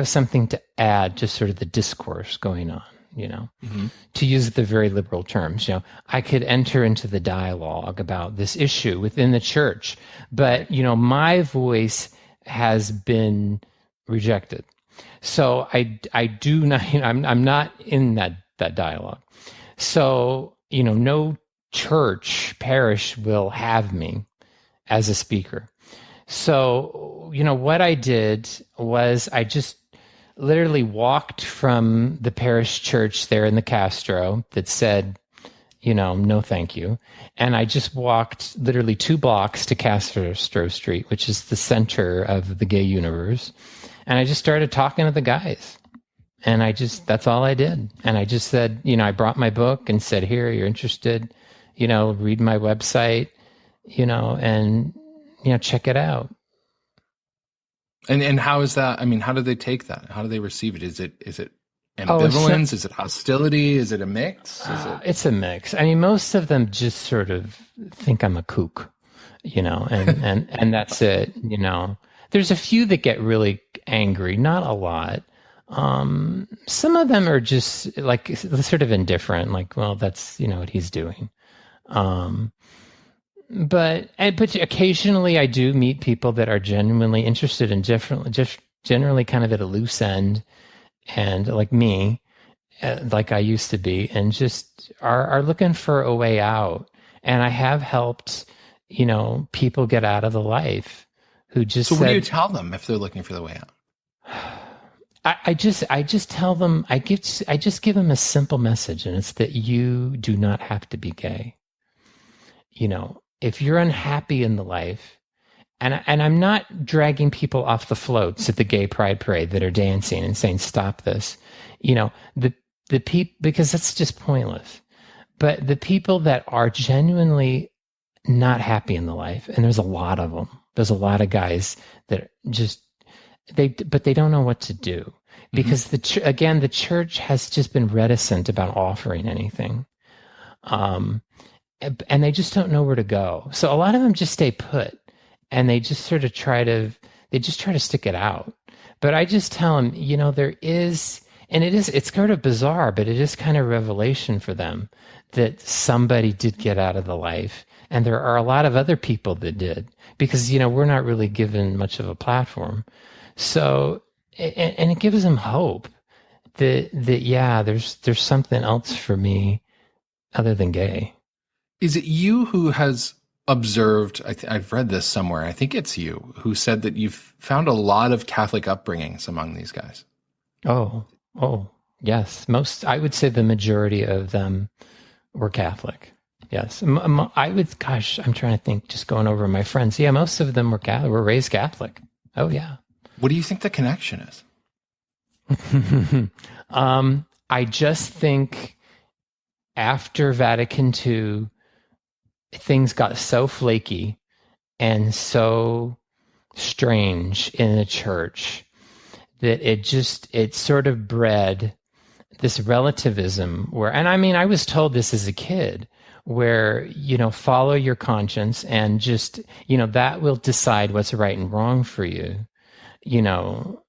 [SPEAKER 4] something to add to sort of the discourse going on. To use the very liberal terms, I could enter into the dialogue about this issue within the church, but, my voice has been rejected. So I do not, I'm not in that dialogue. So, no church, parish will have me as a speaker. So, what I did was I just literally walked from the parish church there in the Castro that said, no thank you. And I just walked literally 2 blocks to Castro Street, which is the center of the gay universe. And I just started talking to the guys. And that's all I did. And I just said, I brought my book and said, here, you're interested, read my website, and, check it out.
[SPEAKER 1] And how is that? I mean, how do they take that? How do they receive it? Is it ambivalence? Is it hostility? Is it a mix?
[SPEAKER 4] It's a mix. I mean, most of them just sort of think I'm a kook, and that's it. There's a few that get really angry, not a lot. Some of them are just like sort of indifferent, like, well, that's what he's doing. But occasionally I do meet people that are genuinely interested in just generally kind of at a loose end, and like me, like I used to be, and just are looking for a way out. And I have helped, people get out of the life who just. So
[SPEAKER 1] what do you tell them if they're looking for the way out?
[SPEAKER 4] I just tell them, I just give them a simple message, and it's that you do not have to be gay. If you're unhappy in the life, and I'm not dragging people off the floats at the gay pride parade that are dancing and saying, stop this, the people, because that's just pointless. But the people that are genuinely not happy in the life, and there's a lot of them, there's a lot of guys that but they don't know what to do, because the church has just been reticent about offering anything. And they just don't know where to go. So a lot of them just stay put, and they just sort of try to stick it out. But I just tell them, there is, and it's kind of bizarre, but it is kind of revelation for them that somebody did get out of the life. And there are a lot of other people that did, because, we're not really given much of a platform. So, and it gives them hope that yeah, there's something else for me other than gay.
[SPEAKER 1] Is it you who has observed, I've read this somewhere, I think it's you, who said that you've found a lot of Catholic upbringings among these guys?
[SPEAKER 4] Oh, yes. I would say the majority of them were Catholic. Yes. I'm trying to think, just going over my friends. Yeah, most of them were raised Catholic. Oh, yeah.
[SPEAKER 1] What do you think the connection is?
[SPEAKER 4] I just think after Vatican II, things got so flaky and so strange in the church that it sort of bred this relativism where, and I mean, I was told this as a kid, where, follow your conscience and just, that will decide what's right and wrong for you. you know,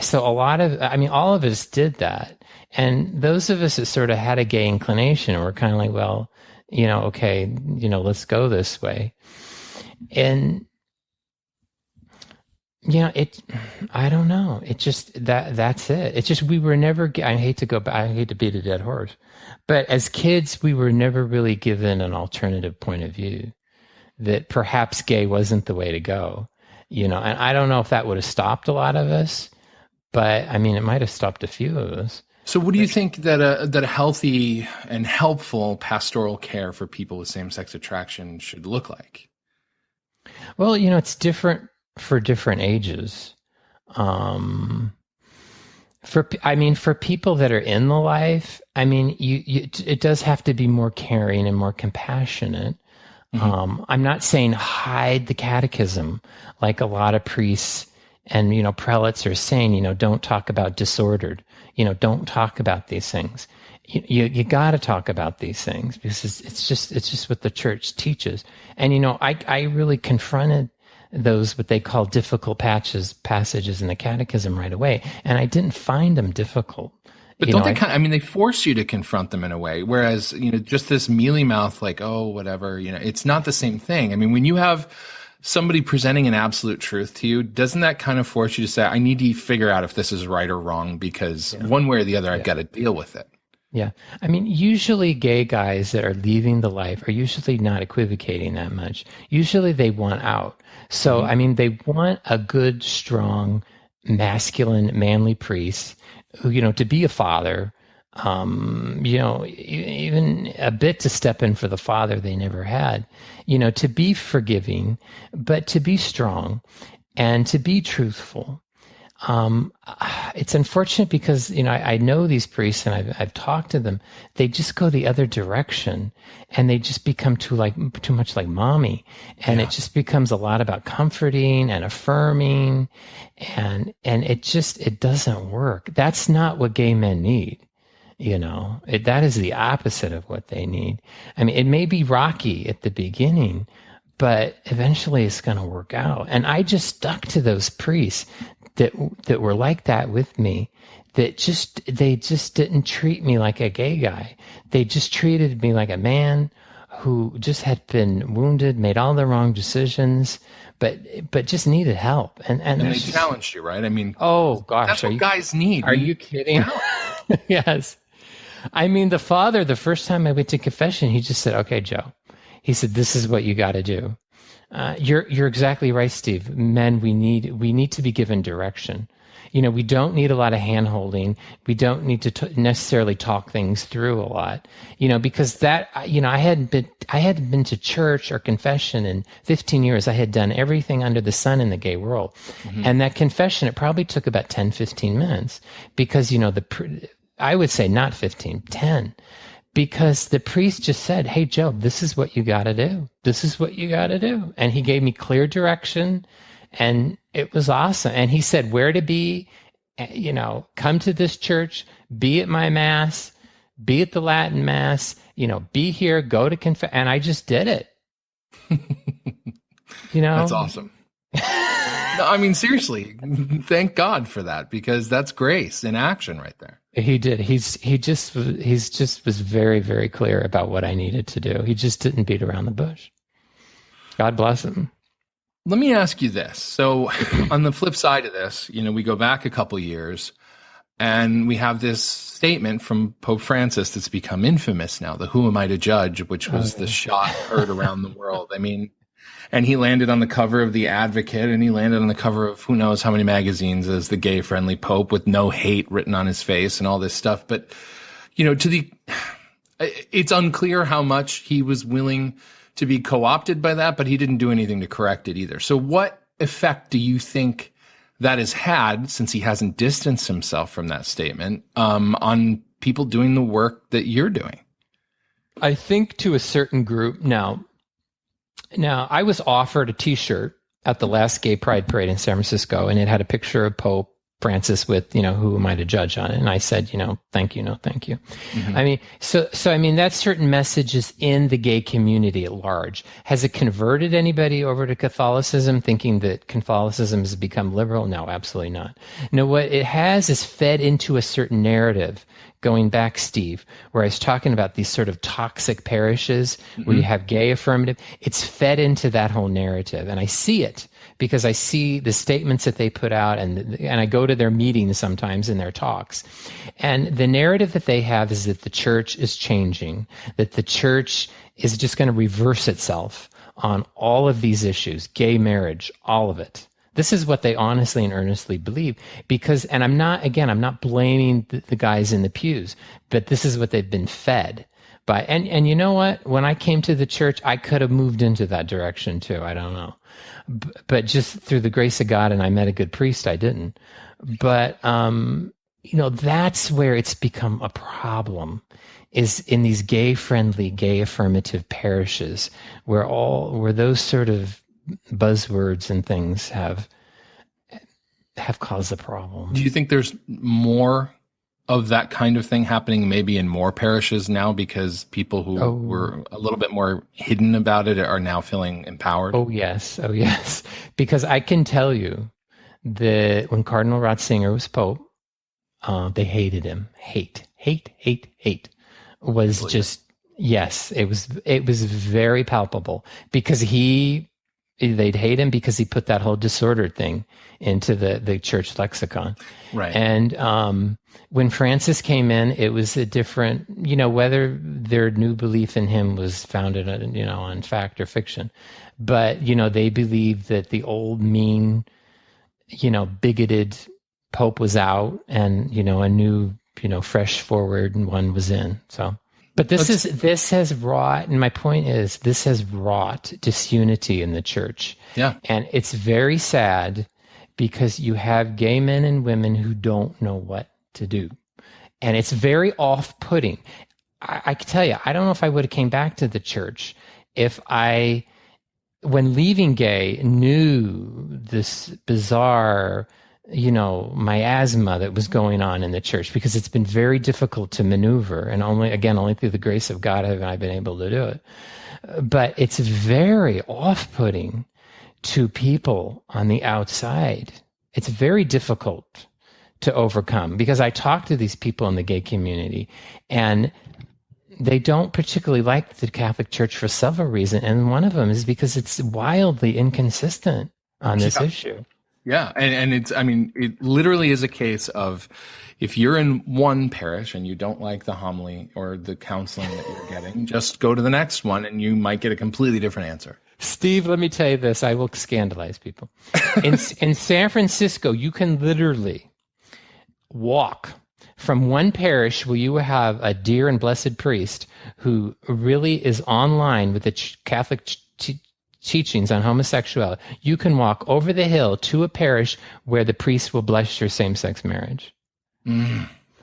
[SPEAKER 4] so all of us did that. And those of us that sort of had a gay inclination were kind of like, well, you know, okay, you know, let's go this way. And, you know, I don't know. It just, that's it. It's just, we were never, I hate to beat a dead horse, but as kids, we were never really given an alternative point of view that perhaps gay wasn't the way to go, you know, and I don't know if that would have stopped a lot of us, but I mean, it might have stopped a few of us.
[SPEAKER 1] So what do you think that a healthy and helpful pastoral care for people with same-sex attraction should look like?
[SPEAKER 4] Well, you know, it's different for different ages. For people that are in the life, I mean, it does have to be more caring and more compassionate. Mm-hmm. I'm not saying hide the catechism like a lot of priests and, you know, prelates are saying, you know, don't talk about disordered, you know, don't talk about these things. You got to talk about these things because it's just what the church teaches. And, you know, I really confronted those, what they call difficult passages in the catechism right away. And I didn't find them difficult.
[SPEAKER 1] But don't they they force you to confront them in a way. Whereas, you know, just this mealy mouth, like, oh, whatever, you know, it's not the same thing. I mean, when you have somebody presenting an absolute truth to you, doesn't that kind of force you to say, I need to figure out if this is right or wrong because one way or the other, I've got to deal with it.
[SPEAKER 4] Yeah. I mean, usually gay guys that are leaving the life are usually not equivocating that much. Usually they want out. So, I mean, they want a good, strong, masculine, manly priest who, you know, to be a father, you know, even a bit to step in for the father they never had, you know, to be forgiving, but to be strong and to be truthful. It's unfortunate because, you know, I know these priests and I've talked to them. They just go the other direction and they just become too much like mommy. And it just becomes a lot about comforting and affirming. And it doesn't work. That's not what gay men need. You know, that is the opposite of what they need. I mean, it may be rocky at the beginning, but eventually it's going to work out. And I just stuck to those priests that were like that with me, they just didn't treat me like a gay guy. They just treated me like a man who just had been wounded, made all the wrong decisions, but just needed help. And
[SPEAKER 1] they challenged you, right? I mean,
[SPEAKER 4] oh gosh,
[SPEAKER 1] that's what guys need.
[SPEAKER 4] Are you kidding? Yes. I mean, the first time I went to confession, he just said, okay, Joe, he said, this is what you got to do. You're exactly right, Steve. Men, we need to be given direction. You know, we don't need a lot of hand holding. We don't need to necessarily talk things through a lot, you know, because that, you know, I hadn't been to church or confession in 15 years. I had done everything under the sun in the gay world. Mm-hmm. And that confession, it probably took about 10, 15 minutes because, you know, I would say not 15, 10. Because the priest just said, hey, Joe, this is what you got to do. This is what you got to do. And he gave me clear direction and it was awesome. And he said where to be, you know, come to this church, be at my mass, be at the Latin mass, you know, be here, go to and I just did it. You know?
[SPEAKER 1] That's awesome. No, I mean, seriously, thank God for that because that's grace in action right there.
[SPEAKER 4] He did. He just was very, very clear about what I needed to do. He just didn't beat around the bush. God bless him.
[SPEAKER 1] Let me ask you this. So on the flip side of this, you know, we go back a couple years and we have this statement from Pope Francis that's become infamous now, the "Who am I to judge?" which was the shot heard around the world. I mean, and he landed on the cover of The Advocate, and he landed on the cover of who knows how many magazines as the gay-friendly Pope with no hate written on his face and all this stuff. But, you know, it's unclear how much he was willing to be co-opted by that, but he didn't do anything to correct it either. So what effect do you think that has had, since he hasn't distanced himself from that statement, on people doing the work that you're doing?
[SPEAKER 4] I think to a certain group now, I was offered a T-shirt at the last Gay Pride Parade in San Francisco, and it had a picture of Pope Francis with, who am I to judge on it? And I said, thank you, no, thank you.
[SPEAKER 1] Mm-hmm.
[SPEAKER 4] I mean, so I mean, that certain messages in the gay community at large. Has it converted anybody over to Catholicism, thinking that Catholicism has become liberal? No, absolutely not. No, what it has is fed into a certain narrative. Going back, Steve, where I was talking about these sort of toxic parishes where you have gay affirmative, it's fed into that whole narrative. And I see it because I see the statements that they put out, and I go to their meetings sometimes in their talks. And the narrative that they have is that the church is changing, that the church is just going to reverse itself on all of these issues, gay marriage, all of it. This is what they honestly and earnestly believe because, and I'm not blaming the guys in the pews, but this is what they've been fed by. And you know what? When I came to the church, I could have moved into that direction too. I don't know. But just through the grace of God, and I met a good priest, I didn't. But, that's where it's become a problem, is in these gay-friendly, gay-affirmative parishes where those sort of buzzwords and things have caused a problem.
[SPEAKER 1] Do you think there's more of that kind of thing happening maybe in more parishes now because people who were a little bit more hidden about it are now feeling empowered? Oh, yes.
[SPEAKER 4] Because I can tell you that when Cardinal Ratzinger was Pope, they hated him. Hate was just, yes, it was very palpable because they'd hate him because he put that whole disordered thing into the church lexicon.
[SPEAKER 1] Right.
[SPEAKER 4] And when Francis came in, it was a different, whether their new belief in him was founded on, on fact or fiction. But, they believed that the old, mean, bigoted Pope was out and, a new, fresh forward one was in. So. But this has wrought, and my point is, this has wrought disunity in the church.
[SPEAKER 1] Yeah.
[SPEAKER 4] And it's very sad because you have gay men and women who don't know what to do. And it's very off-putting. I can tell you, I don't know if I would have came back to the church if I, when leaving gay, knew this bizarre miasma that was going on in the church, because it's been very difficult to maneuver, and only through the grace of God have I been able to do it. But it's very off-putting to people on the outside. It's very difficult to overcome because I talk to these people in the gay community and they don't particularly like the Catholic Church for several reasons. And one of them is because it's wildly inconsistent on this issue.
[SPEAKER 1] Yeah. And it literally is a case of if you're in one parish and you don't like the homily or the counseling that you're getting, just go to the next one and you might get a completely different answer.
[SPEAKER 4] Steve, let me tell you this. I will scandalize people. In San Francisco, you can literally walk from one parish where you have a dear and blessed priest who really is online with the Catholic teachings on homosexuality. You can walk over the hill to a parish where the priest will bless your same-sex marriage.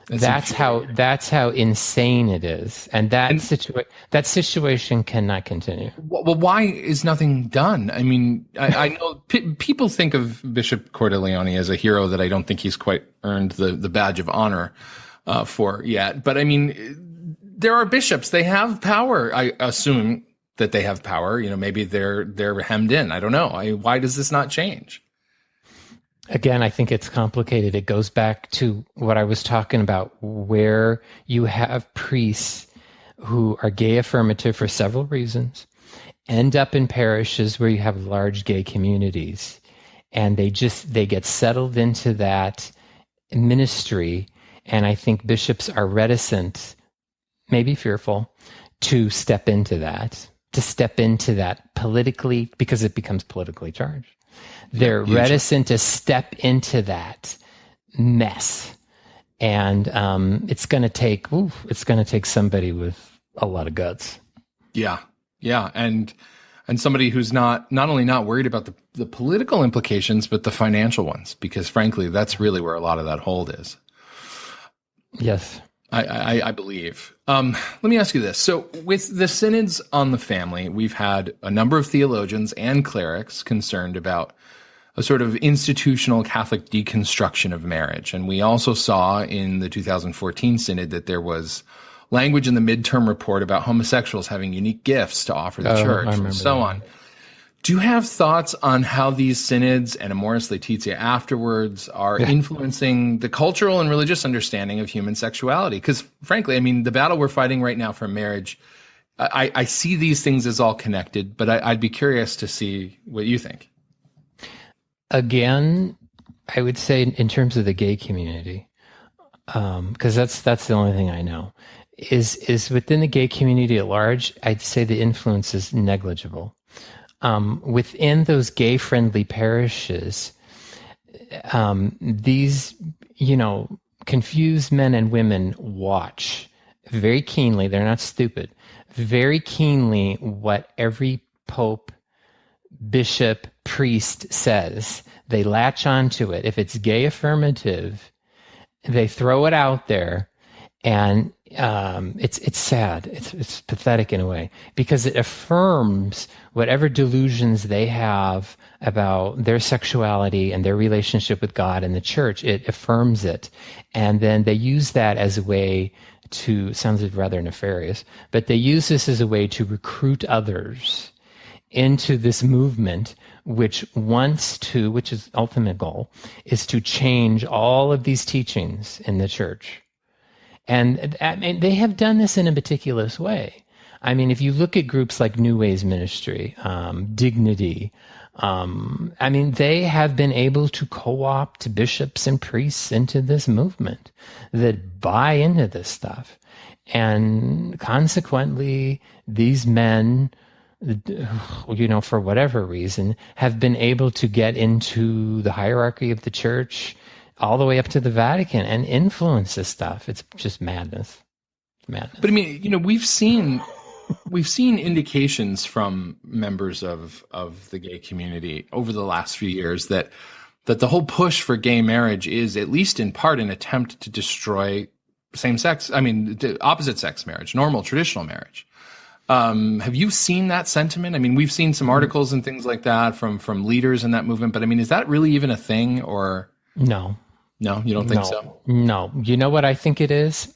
[SPEAKER 4] That's how insane it is, and that situation cannot continue.
[SPEAKER 1] Well, why is nothing done? I mean, I know people think of Bishop Cordileone as a hero that I don't think he's quite earned the badge of honor for yet. But I mean, there are bishops; they have power. I assume that they have power. Maybe they're hemmed in. I don't know. Why does this not change?
[SPEAKER 4] Again, I think it's complicated. It goes back to what I was talking about, where you have priests who are gay affirmative for several reasons, end up in parishes where you have large gay communities, and they get settled into that ministry. And I think bishops are reticent, maybe fearful, to step into that politically, because it becomes politically charged. They're reticent to step into that mess, and it's going to take somebody with a lot of guts.
[SPEAKER 1] Yeah, and somebody who's not only not worried about the political implications, but the financial ones, because frankly, that's really where a lot of that hold is.
[SPEAKER 4] Yes.
[SPEAKER 1] I believe. Let me ask you this. So with the synods on the family, we've had a number of theologians and clerics concerned about a sort of institutional Catholic deconstruction of marriage. And we also saw in the 2014 synod that there was language in the midterm report about homosexuals having unique gifts to offer the church and so on. Do you have thoughts on how these synods and Amoris Laetitia afterwards are influencing the cultural and religious understanding of human sexuality? Because frankly, I mean, the battle we're fighting right now for marriage, I see these things as all connected, but I'd be curious to see what you think.
[SPEAKER 4] Again, I would say in terms of the gay community, because that's the only thing I know, is within the gay community at large, I'd say the influence is negligible. Within those gay-friendly parishes, these, confused men and women watch very keenly. They're not stupid. Very keenly what every pope, bishop, priest says. They latch onto it. If it's gay affirmative, they throw it out there, and it's sad. It's pathetic in a way, because it affirms whatever delusions they have about their sexuality and their relationship with God and the church. It affirms it, and then they use that as a way to, sounds rather nefarious, but they use this as a way to recruit others into this movement, which is ultimate goal, is to change all of these teachings in the church. And they have done this in a meticulous way. I mean, if you look at groups like New Ways Ministry, Dignity, they have been able to co-opt bishops and priests into this movement that buy into this stuff. And consequently, these men, for whatever reason, have been able to get into the hierarchy of the church all the way up to the Vatican and influence this stuff. It's just madness. Madness.
[SPEAKER 1] But I mean, we've seen indications from members of the gay community over the last few years that the whole push for gay marriage is, at least in part, an attempt to destroy opposite sex marriage, normal, traditional marriage. Have you seen that sentiment? I mean, we've seen some articles and things like that from leaders in that movement, but I mean, is that really even a thing, or?
[SPEAKER 4] No,
[SPEAKER 1] you don't think so?
[SPEAKER 4] No. You know what I think it is?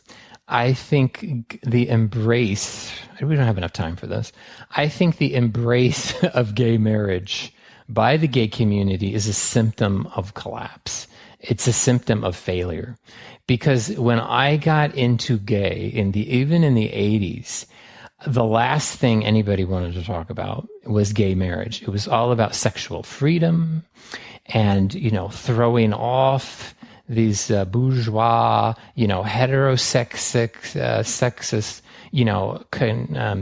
[SPEAKER 4] I think the embrace, we don't have enough time for this. I think the embrace of gay marriage by the gay community is a symptom of collapse. It's a symptom of failure. Because when I got into gay even in the 80s, the last thing anybody wanted to talk about was gay marriage. It was all about sexual freedom and, throwing off these bourgeois, sexist,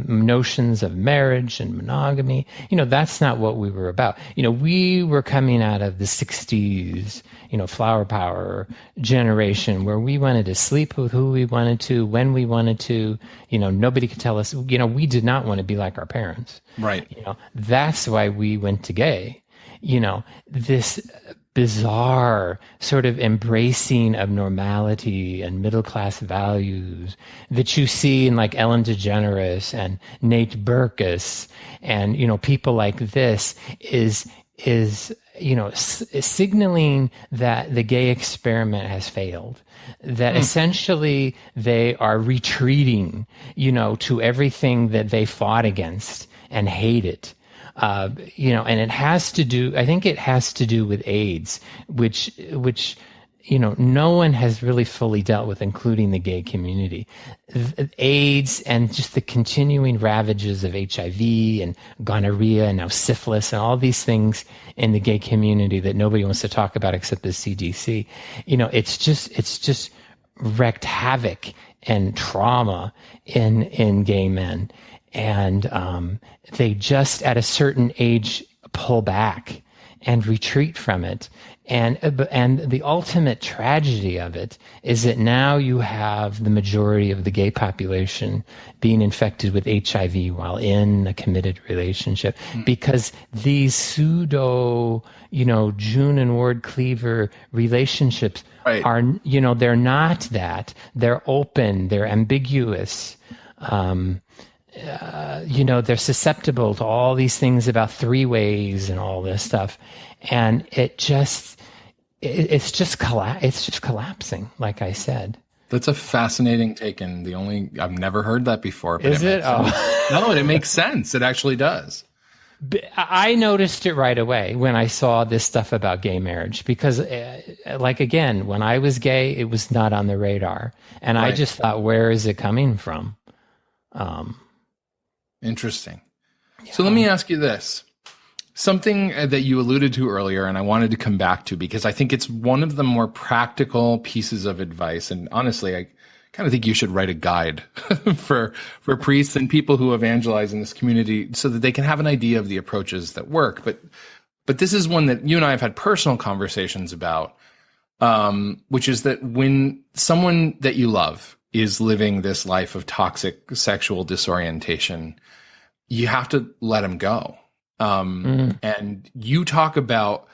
[SPEAKER 4] notions of marriage and monogamy. That's not what we were about. We were coming out of the 60s, flower power generation, where we wanted to sleep with who we wanted to, when we wanted to. Nobody could tell us, we did not want to be like our parents.
[SPEAKER 1] Right.
[SPEAKER 4] That's why we went to gay. This bizarre sort of embracing of normality and middle-class values that you see in like Ellen DeGeneres and Nate Berkus and, people like this is signaling that the gay experiment has failed, that essentially they are retreating, to everything that they fought against and hated. And it has to do, I think it has to do with AIDS, which, no one has really fully dealt with, including the gay community. AIDS and just the continuing ravages of HIV and gonorrhea and now syphilis and all these things in the gay community that nobody wants to talk about except the CDC. It's just wreaked havoc and trauma in gay men. And they just at a certain age pull back and retreat from it. And the ultimate tragedy of it is that now you have the majority of the gay population being infected with HIV while in a committed relationship, because these pseudo, June and Ward Cleaver relationships are, they're not that. They're open, they're ambiguous. they're susceptible to all these things about three ways and all this stuff. And it's just collapsing, like I said.
[SPEAKER 1] That's a fascinating take, and I've never heard that before. But
[SPEAKER 4] Is it?
[SPEAKER 1] No, it makes sense. It actually does.
[SPEAKER 4] I noticed it right away when I saw this stuff about gay marriage, because again, when I was gay, it was not on the radar. And right. I just thought, where is it coming from?
[SPEAKER 1] Interesting. Yeah. So let me ask you this. Something that you alluded to earlier, and I wanted to come back to, because I think it's one of the more practical pieces of advice. And honestly, I kind of think you should write a guide for priests and people who evangelize in this community so that they can have an idea of the approaches that work. But this is one that you and I have had personal conversations about, which is that when someone that you love is living this life of toxic sexual disorientation, you have to let them go. And you talk about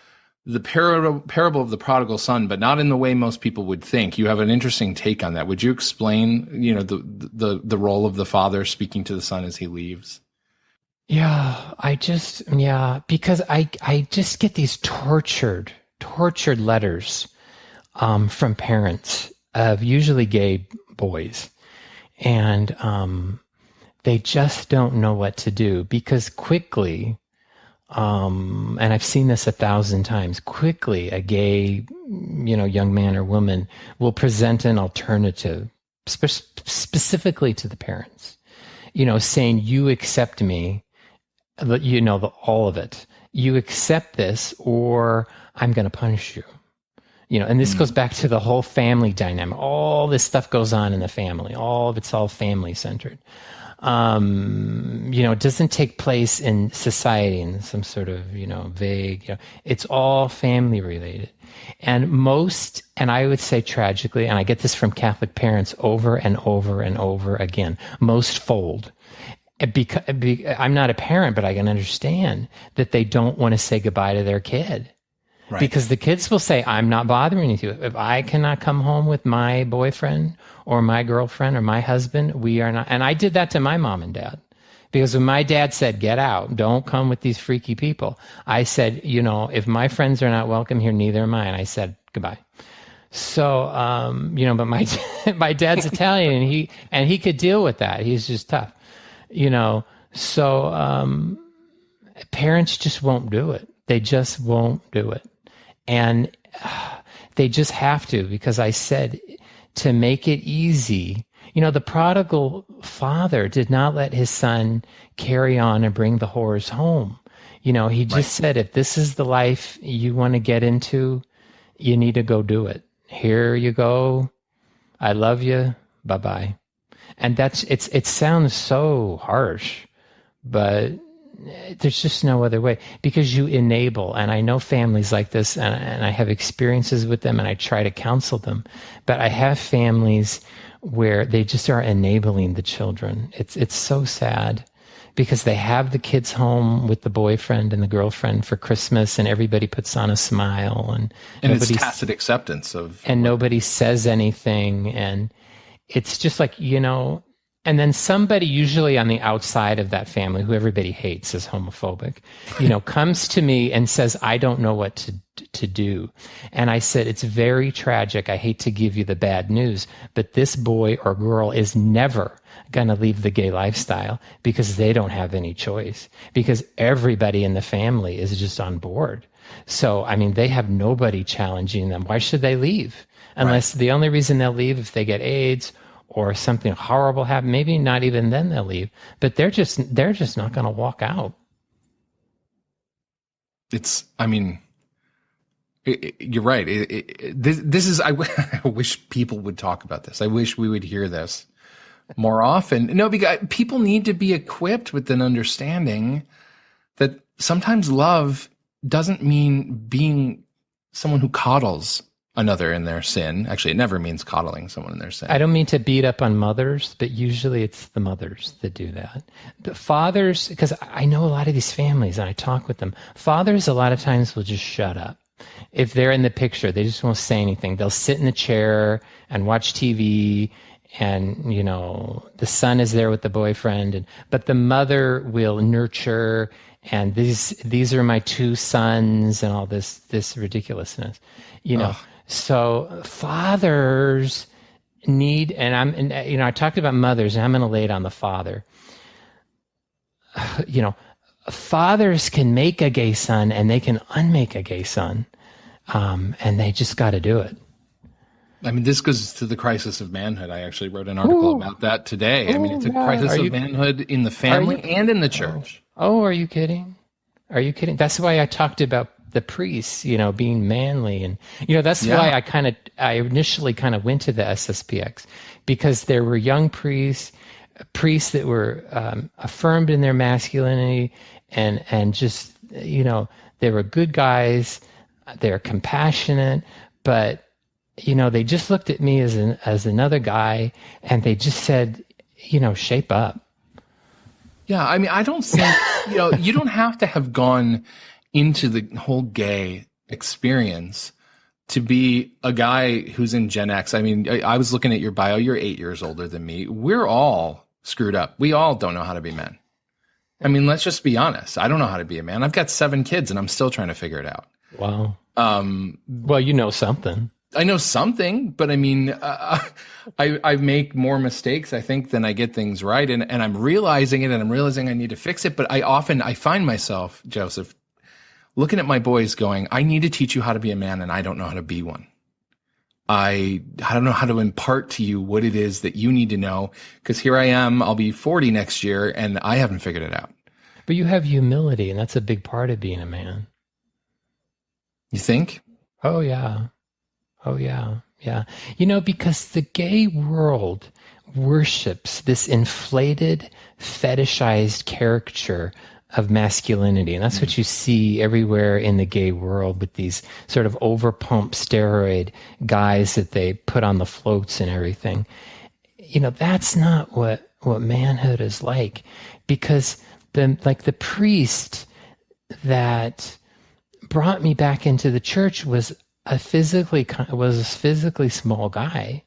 [SPEAKER 1] the parable of the prodigal son, but not in the way most people would think. You have an interesting take on that. Would you explain, the role of the father speaking to the son as he leaves?
[SPEAKER 4] Yeah, because I just get these tortured letters from parents of usually gay boys, and they just don't know what to do, because quickly, and I've seen this 1,000 times, quickly a gay, young man or woman will present an alternative, specifically to the parents, saying, you accept me, all of it. You accept this, or I'm going to punish you. And this goes back to the whole family dynamic. All this stuff goes on in the family. It's all family centered. It doesn't take place in society in some sort of, vague, it's all family related. And I would say tragically, and I get this from Catholic parents over and over and over again, most fold. Because I'm not a parent, but I can understand that they don't want to say goodbye to their kid. Right. Because the kids will say, I'm not bothering you. If I cannot come home with my boyfriend or my girlfriend or my husband, we are not. And I did that to my mom and dad. Because when my dad said, get out, don't come with these freaky people, I said, if my friends are not welcome here, neither am I. And I said, goodbye. So, but my dad's Italian, and he could deal with that. He's just tough, So parents just won't do it. They just won't do it. And they just have to, because I said, to make it easy, the prodigal father did not let his son carry on and bring the whores home. He just said, if this is the life you want to get into, you need to go do it. Here you go. I love you. Bye-bye. And it sounds so harsh, but there's just no other way, because you enable. And I know families like this, and I have experiences with them, and I try to counsel them, but I have families where they just are enabling the children. It's so sad, because they have the kids home with the boyfriend and the girlfriend for Christmas, and everybody puts on a smile, and
[SPEAKER 1] it's tacit acceptance of,
[SPEAKER 4] and nobody says anything, and it's just like, and then somebody, usually on the outside of that family, who everybody hates as homophobic, comes to me and says, I don't know what to do. And I said, it's very tragic. I hate to give you the bad news, but this boy or girl is never going to leave the gay lifestyle, because they don't have any choice, because everybody in the family is just on board. So, they have nobody challenging them. Why should they leave? Unless the only reason they'll leave if they get AIDS or something horrible happen. Maybe not even then they'll leave, but they're just not going to walk out.
[SPEAKER 1] You're right. This is, I wish people would talk about this. I wish we would hear this more often. No, because people need to be equipped with an understanding that sometimes love doesn't mean being someone who coddles another in their sin. Actually, it never means coddling someone in their sin.
[SPEAKER 4] I don't mean to beat up on mothers, but usually it's the mothers that do that. The fathers, because I know a lot of these families and I talk with them, fathers a lot of times will just shut up. If they're in the picture, they just won't say anything. They'll sit in the chair and watch TV and you know, the son is there with the boyfriend, but the mother will nurture, and these are my two sons, and all this ridiculousness, you know. So fathers need, and you know, I talked about mothers, and I'm going to lay it on the father. You know, fathers can make a gay son, and they can unmake a gay son, and they just got to do it.
[SPEAKER 1] I mean, this goes to the crisis of manhood. I actually wrote an article about that today. I mean, it's a crisis of manhood in the family and in the church.
[SPEAKER 4] Oh, are you kidding? Are you kidding? That's why I talked about the priests, you know, being manly. And, you know, that's why I initially kind of went to the SSPX, because there were young priests that were affirmed in their masculinity, and just, you know, they were good guys. They're compassionate, but you know, they just looked at me as another guy, and they just said, you know, shape up.
[SPEAKER 1] Yeah, I mean, I don't think, you know, you don't have to have gone into the whole gay experience to be a guy who's in Gen X. I mean, I was looking at your bio. You're 8 years older than me. We're all screwed up. We all don't know how to be men. I mean, let's just be honest. I don't know how to be a man. I've got 7 kids, and I'm still trying to figure it out.
[SPEAKER 4] Wow. Well, you know something.
[SPEAKER 1] I know something, but I mean, I make more mistakes, I think, than I get things right. And I'm realizing it, and I'm realizing I need to fix it. But I find myself, Joseph, looking at my boys going, I need to teach you how to be a man, and I don't know how to be one. I don't know how to impart to you what it is that you need to know, because here I am, I'll be 40 next year, and I haven't figured it out.
[SPEAKER 4] But you have humility, and that's a big part of being a man.
[SPEAKER 1] You think?
[SPEAKER 4] Oh, yeah. Oh, yeah. Yeah. You know, because the gay world worships this inflated, fetishized caricature of masculinity. And that's what you see everywhere in the gay world, with these sort of overpumped steroid guys that they put on the floats and everything. You know, that's not what manhood is like, because the priest that brought me back into the church was a physically small guy.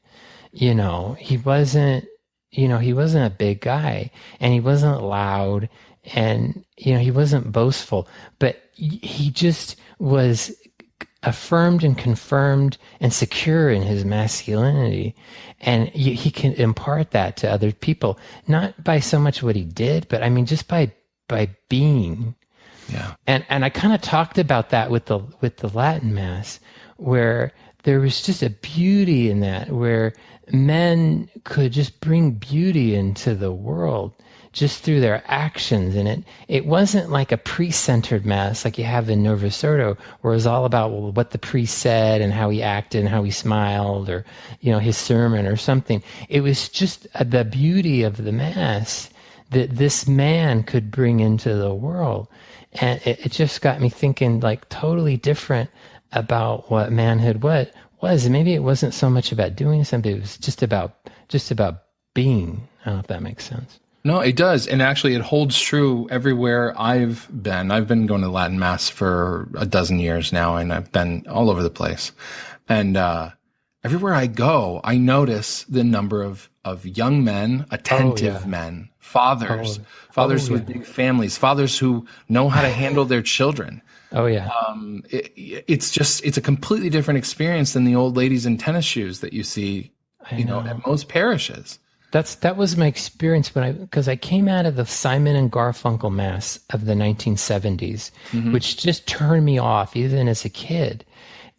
[SPEAKER 4] You know, he wasn't a big guy, and he wasn't loud, and, you know, he wasn't boastful, but he just was affirmed and confirmed and secure in his masculinity. And he can impart that to other people, not by so much what he did, but I mean, just by being.
[SPEAKER 1] Yeah.
[SPEAKER 4] And I kind of talked about that with the Latin Mass, where there was just a beauty in that, where men could just bring beauty into the world just through their actions. And it wasn't like a priest-centered Mass like you have in Novus Ordo, where it was all about what the priest said and how he acted and how he smiled, or, you know, his sermon or something. It was just the beauty of the Mass that this man could bring into the world. And it just got me thinking, like, totally different about what manhood was. And maybe it wasn't so much about doing something, it was just about being. I don't know if that makes sense.
[SPEAKER 1] No, it does. And actually, it holds true everywhere I've been. I've been going to Latin Mass for 12 years now, and I've been all over the place. And everywhere I go, I notice the number of young men, attentive men, fathers with big families, fathers who know how to handle their children.
[SPEAKER 4] Oh, yeah.
[SPEAKER 1] It's a completely different experience than the old ladies in tennis shoes that you see, you know, at most parishes.
[SPEAKER 4] That was my experience because I came out of the Simon and Garfunkel Mass of the 1970s, which just turned me off even as a kid.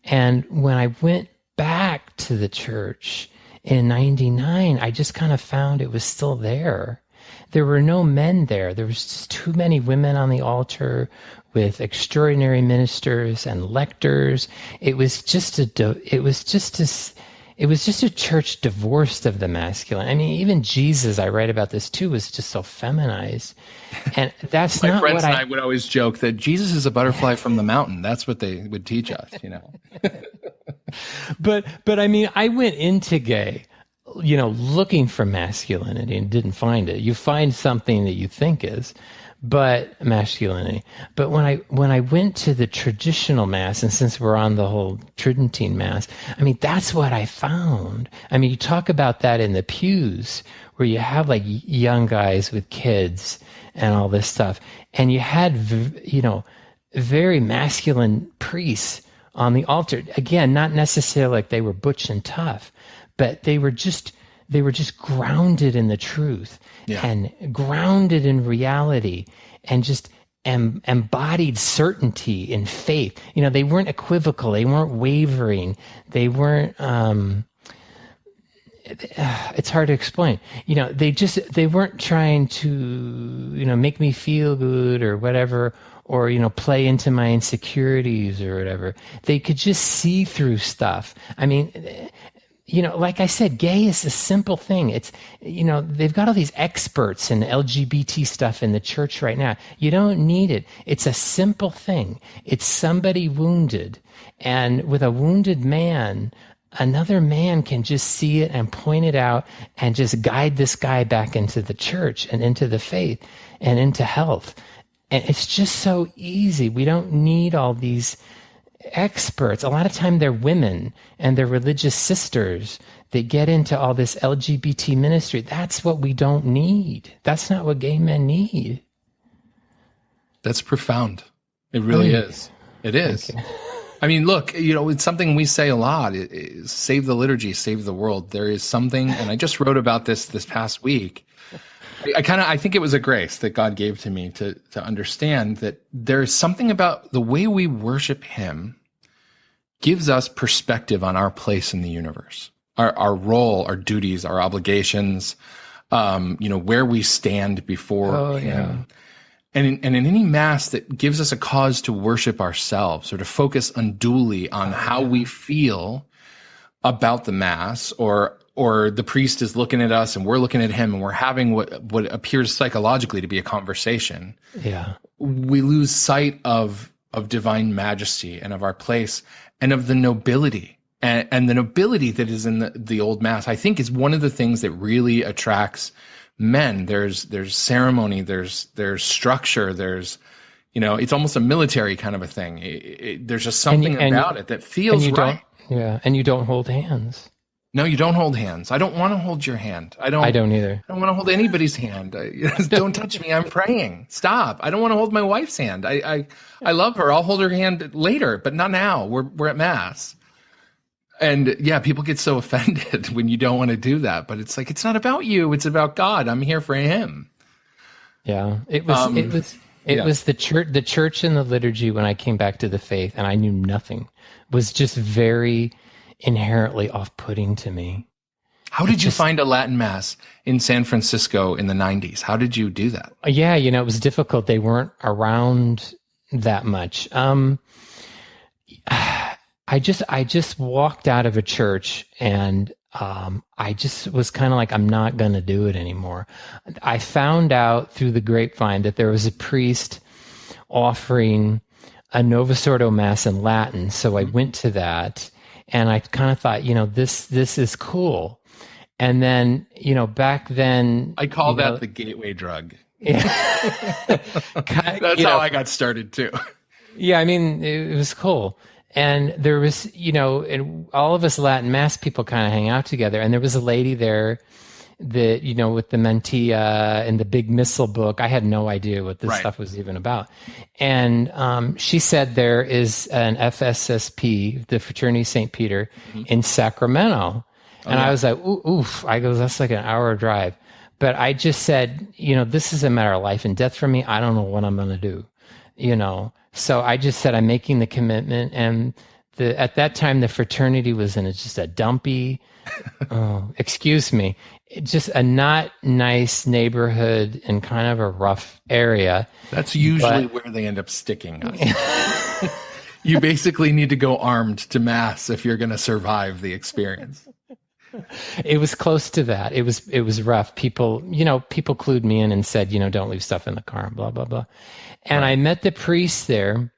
[SPEAKER 4] And when I went back to the church in 99, I just kind of found it was still there. There were no men there. There was just too many women on the altar with extraordinary ministers and lectors. It was just a church divorced of the masculine. I mean, even Jesus, I write about this too, was just so feminized. And that's
[SPEAKER 1] My
[SPEAKER 4] not
[SPEAKER 1] friends
[SPEAKER 4] what
[SPEAKER 1] and I would always joke that Jesus is a butterfly from the mountain. That's what they would teach us, you know.
[SPEAKER 4] But I mean, I went into gay, you know, looking for masculinity and didn't find it. You find something that you think is, But masculinity. But when I went to the traditional mass, and since we're on the whole Tridentine mass, I mean, that's what I found. I mean, you talk about that in the pews where you have like young guys with kids and all this stuff, and you had very masculine priests on the altar. Again, not necessarily like they were butch and tough, but they were just grounded in the truth and grounded in reality and just embodied certainty in faith. You know, they weren't equivocal. They weren't wavering. They weren't, it's hard to explain. You know, they weren't trying to, make me feel good or whatever, or, play into my insecurities or whatever. They could just see through stuff. I mean, like I said, gay is a simple thing. It's, they've got all these experts in LGBT stuff in the church right now. You don't need it. It's a simple thing. It's somebody wounded. And with a wounded man, another man can just see it and point it out and just guide this guy back into the church and into the faith and into health. And it's just so easy. We don't need all these experts. A lot of time they're women and they're religious sisters that get into all this LGBT ministry. That's what we don't need. That's not what gay men need.
[SPEAKER 1] That's profound. It really is. It is.
[SPEAKER 4] Okay.
[SPEAKER 1] I mean, look, it's something we say a lot. It is, save the liturgy, save the world. There is something, and I just wrote about this past week. I think it was a grace that God gave to me to understand that there is something about the way we worship him gives us perspective on our place in the universe, our role, our duties, our obligations, where we stand before him. And in any mass that gives us a cause to worship ourselves or to focus unduly on how we feel about the mass, or the priest is looking at us and we're looking at him and we're having what appears psychologically to be a conversation. Yeah. We lose sight of divine majesty and of our place and of the nobility. And the nobility that is in the old mass, I think, is one of the things that really attracts men. There's ceremony, there's structure, there's, it's almost a military kind of a thing. There's just something about it that feels right.
[SPEAKER 4] And you don't hold hands.
[SPEAKER 1] No, you don't hold hands. I don't want to hold your hand. I don't either. I don't want to hold anybody's hand. Don't touch me. I'm praying. Stop. I don't want to hold my wife's hand. I love her. I'll hold her hand later, but not now. We're at mass. And yeah, people get so offended when you don't want to do that, but it's like, it's not about you. It's about God. I'm here for him.
[SPEAKER 4] Yeah. It was the church and the liturgy when I came back to the faith and I knew nothing was just very inherently off-putting to me.
[SPEAKER 1] How did you find a Latin mass in San Francisco in the 90s? How did you do that?
[SPEAKER 4] Yeah, it was difficult. They weren't around that much. I just walked out of a church and I just was kind of like, I'm not going to do it anymore. I found out through the grapevine that there was a priest offering a Novus Ordo Mass in Latin. So I went to that and I kind of thought, this is cool. And then, back then,
[SPEAKER 1] I call that the gateway drug.
[SPEAKER 4] Yeah.
[SPEAKER 1] That's how I got started too.
[SPEAKER 4] Yeah. I mean, it was cool. And there was, and all of us Latin Mass people kind of hang out together. And there was a lady there that, with the mantilla and the big missal book. I had no idea what this stuff was even about. And she said there is an FSSP, the Fraternity St. Peter, in Sacramento. And I was like, oof. I go, that's like an hour drive. But I just said, this is a matter of life and death for me. I don't know what I'm going to do, So I just said, I'm making the commitment. And at that time, the fraternity was in just a dumpy, just a not nice neighborhood in kind of a rough area.
[SPEAKER 1] That's usually where they end up sticking us. You basically need to go armed to mass if you're going to survive the experience.
[SPEAKER 4] It was close to that. It was rough. People clued me in and said, don't leave stuff in the car, blah, blah, blah. And I met the priest there.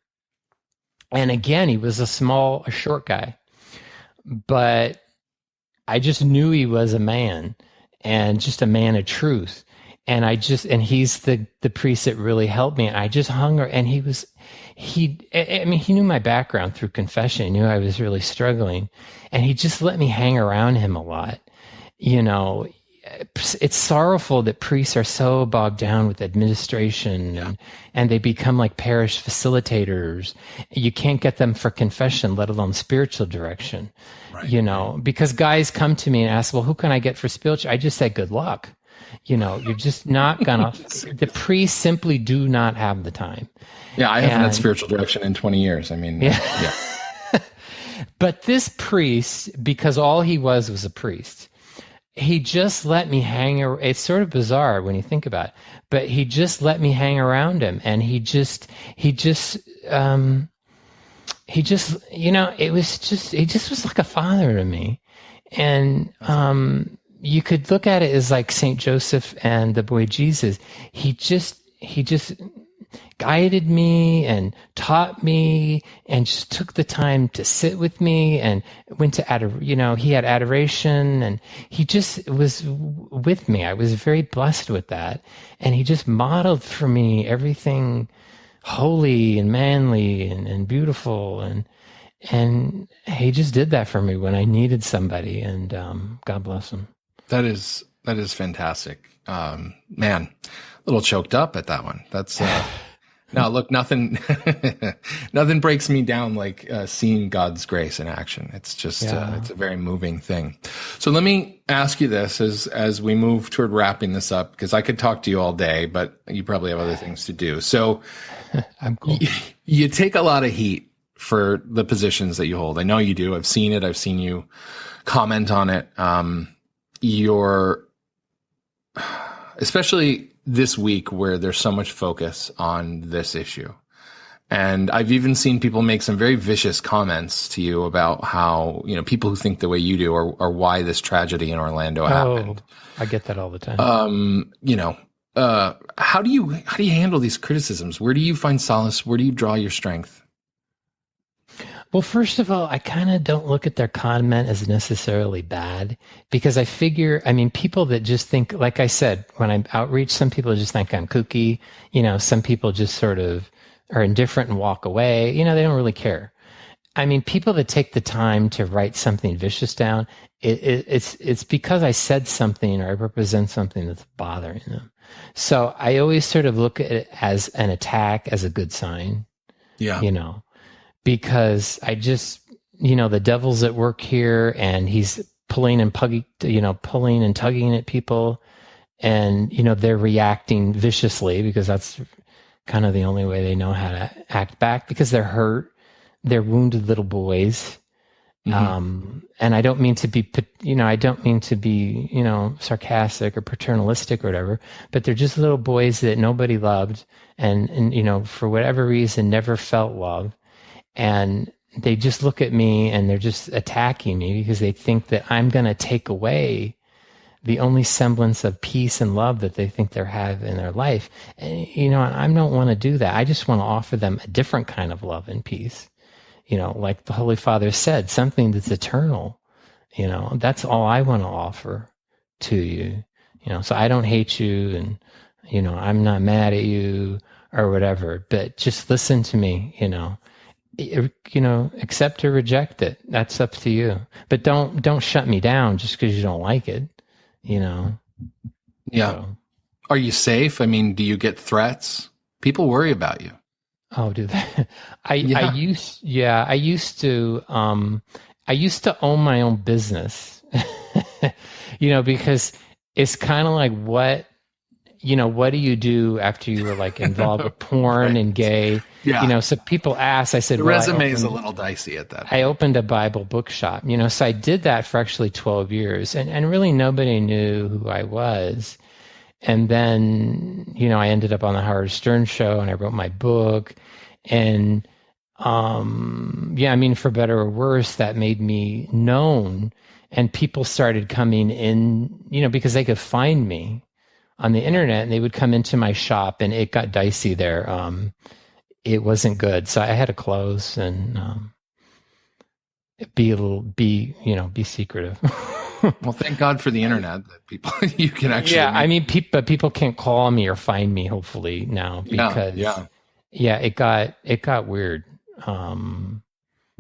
[SPEAKER 4] And again, he was a short guy, but I just knew he was a man and just a man of truth. And he's the priest that really helped me. And I just hung her, and he knew my background through confession. He knew I was really struggling, and he just let me hang around him a lot. It's sorrowful that priests are so bogged down with administration and they become like parish facilitators. You can't get them for confession, let alone spiritual direction, because guys come to me and ask, well, who can I get for spiritual? I just say, good luck. You're just not gonna, the priests simply do not have the time.
[SPEAKER 1] Yeah. I haven't had spiritual direction in 20 years. I mean, yeah.
[SPEAKER 4] But this priest, because all he was a priest, he just let me hang around. It's sort of bizarre when you think about it, but he just let me hang around him. And he just, he just was like a father to me. And, you could look at it as like Saint Joseph and the boy Jesus. He just guided me and taught me and just took the time to sit with me and went to he had adoration, and he just was with me. I was very blessed with that. And he just modeled for me everything holy and manly and beautiful. And he just did that for me when I needed somebody, and God bless him.
[SPEAKER 1] That is fantastic. Man, a little choked up at that one. That's, no, look, nothing breaks me down like seeing God's grace in action. It's just, it's a very moving thing. So let me ask you this as we move toward wrapping this up, because I could talk to you all day, but you probably have other things to do. So
[SPEAKER 4] I'm cool.
[SPEAKER 1] You take a lot of heat for the positions that you hold. I know you do. I've seen it. I've seen you comment on it. Especially this week where there's so much focus on this issue. And I've even seen people make some very vicious comments to you about how, people who think the way you do are why this tragedy in Orlando happened.
[SPEAKER 4] I get that all the time.
[SPEAKER 1] How do you handle these criticisms? Where do you find solace? Where do you draw your strength?
[SPEAKER 4] Well, first of all, I kind of don't look at their comment as necessarily bad, because I figure, people that just think, like I said, when I outreach, some people just think I'm kooky. Some people just sort of are indifferent and walk away. They don't really care. People that take the time to write something vicious down, it's because I said something or I represent something that's bothering them. So I always sort of look at it as an attack, as a good sign. Yeah. Because I just, the devil's at work here, and he's pulling and tugging at people, and, they're reacting viciously because that's kind of the only way they know how to act back, because they're hurt. They're wounded little boys. Mm-hmm. And I don't mean to be, sarcastic or paternalistic or whatever, but they're just little boys that nobody loved and, for whatever reason, never felt love. And they just look at me and they're just attacking me because they think that I'm going to take away the only semblance of peace and love that they think they have in their life. And, I don't want to do that. I just want to offer them a different kind of love and peace. Like the Holy Father said, something that's eternal. That's all I want to offer to you. So I don't hate you, and, I'm not mad at you or whatever, but just listen to me, accept or reject it. That's up to you. But don't shut me down just because you don't like it, Yeah.
[SPEAKER 1] So. Are you safe? Do you get threats? People worry about you.
[SPEAKER 4] Oh, do they? I used to own my own business, because it's kind of like what do you do after you were like involved with porn and gay? Yeah. So people ask, I said,
[SPEAKER 1] the resume is a little dicey at that point.
[SPEAKER 4] I opened a Bible bookshop, so I did that for actually 12 years and really nobody knew who I was. And then, I ended up on the Howard Stern show and I wrote my book, and, for better or worse, that made me known, and people started coming in, because they could find me on the internet, and they would come into my shop, and it got dicey there. It wasn't good. So I had to close and, be secretive.
[SPEAKER 1] Well, thank God for the internet that people you can actually.
[SPEAKER 4] Yeah, I mean, people can't call me or find me. Hopefully now, because it got weird.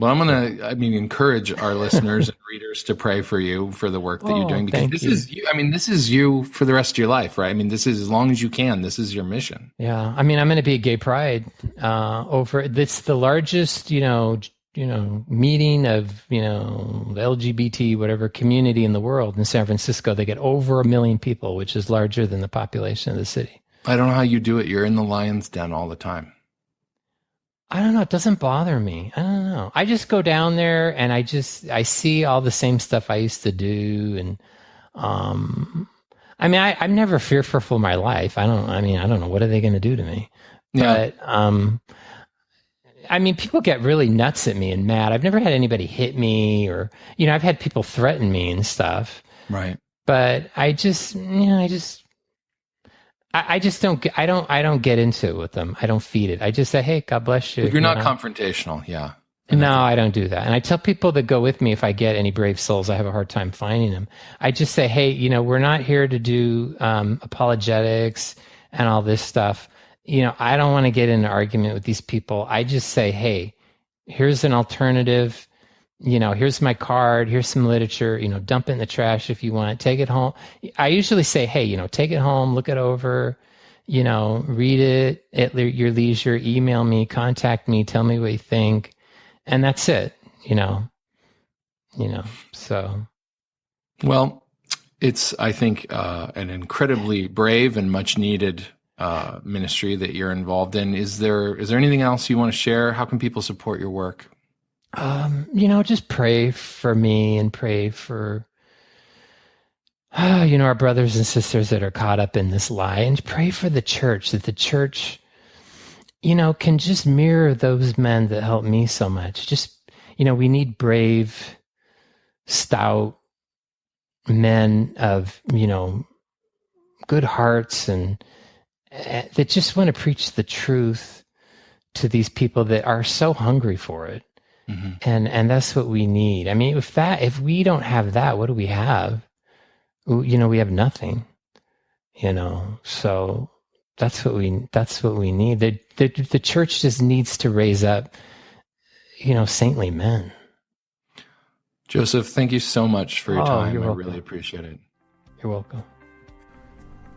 [SPEAKER 1] Well, I'm gonna, encourage our listeners and readers to pray for you for the work that you're doing, because this is you. This is you for the rest of your life, right? This is as long as you can. This is your mission.
[SPEAKER 4] Yeah, I'm going to be at Gay Pride. It's the largest, meeting of the LGBT whatever community in the world in San Francisco. They get over 1 million people, which is larger than the population of the city.
[SPEAKER 1] I don't know how you do it. You're in the lion's den all the time.
[SPEAKER 4] I don't know. It doesn't bother me. I don't know. I just go down there and I see all the same stuff I used to do. And, I'm never fearful in my life. I don't know. What are they going to do to me?
[SPEAKER 1] Yeah.
[SPEAKER 4] But, people get really nuts at me and mad. I've never had anybody hit me or, I've had people threaten me and stuff.
[SPEAKER 1] Right.
[SPEAKER 4] But I just don't get into it with them. I don't feed it. I just say, hey, God bless you.
[SPEAKER 1] But you're not confrontational. Yeah.
[SPEAKER 4] No, I don't do that. And I tell people that go with me, if I get any brave souls, I have a hard time finding them. I just say, hey, we're not here to do apologetics and all this stuff. I don't want to get in an argument with these people. I just say, hey, here's an alternative. Here's my card. Here's some literature. Dump it in the trash if you want. Take it home. I usually say, hey, take it home, look it over, read it at your leisure, email me, contact me, tell me what you think. And that's it, so. Well,
[SPEAKER 1] it's, I think, an incredibly brave and much needed ministry that you're involved in. Is there anything else you want to share? How can people support your work?
[SPEAKER 4] Just pray for me and pray for, our brothers and sisters that are caught up in this lie, and pray for the church, that the church, can just mirror those men that helped me so much. Just, we need brave, stout men of, good hearts and that just want to preach the truth to these people that are so hungry for it. Mm-hmm. And that's what we need. If we don't have that, what do we have? We have nothing, so that's what we need. The church just needs to raise up, saintly men.
[SPEAKER 1] Joseph, thank you so much for your time.
[SPEAKER 4] You're welcome.
[SPEAKER 1] I really appreciate it.
[SPEAKER 4] You're welcome.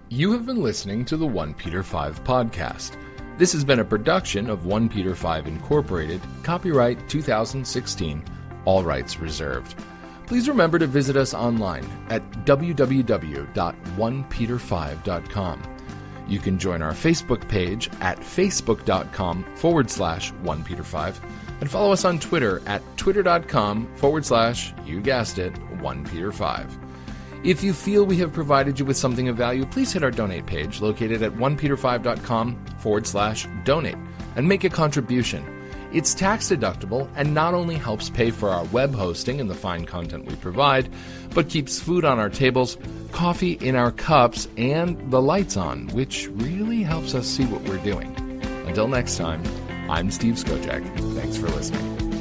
[SPEAKER 1] You have been listening to the OnePeterFive podcast. This has been a production of OnePeterFive Incorporated, copyright 2016, all rights reserved. Please remember to visit us online at www.onepeterfive.com. You can join our Facebook page at facebook.com/OnePeterFive and follow us on Twitter at twitter.com/you guessed it, OnePeterFive. If you feel we have provided you with something of value, please hit our donate page located at onepeterfive.com/donate and make a contribution. It's tax deductible and not only helps pay for our web hosting and the fine content we provide, but keeps food on our tables, coffee in our cups, and the lights on, which really helps us see what we're doing. Until next time, I'm Steve Skojak. Thanks for listening.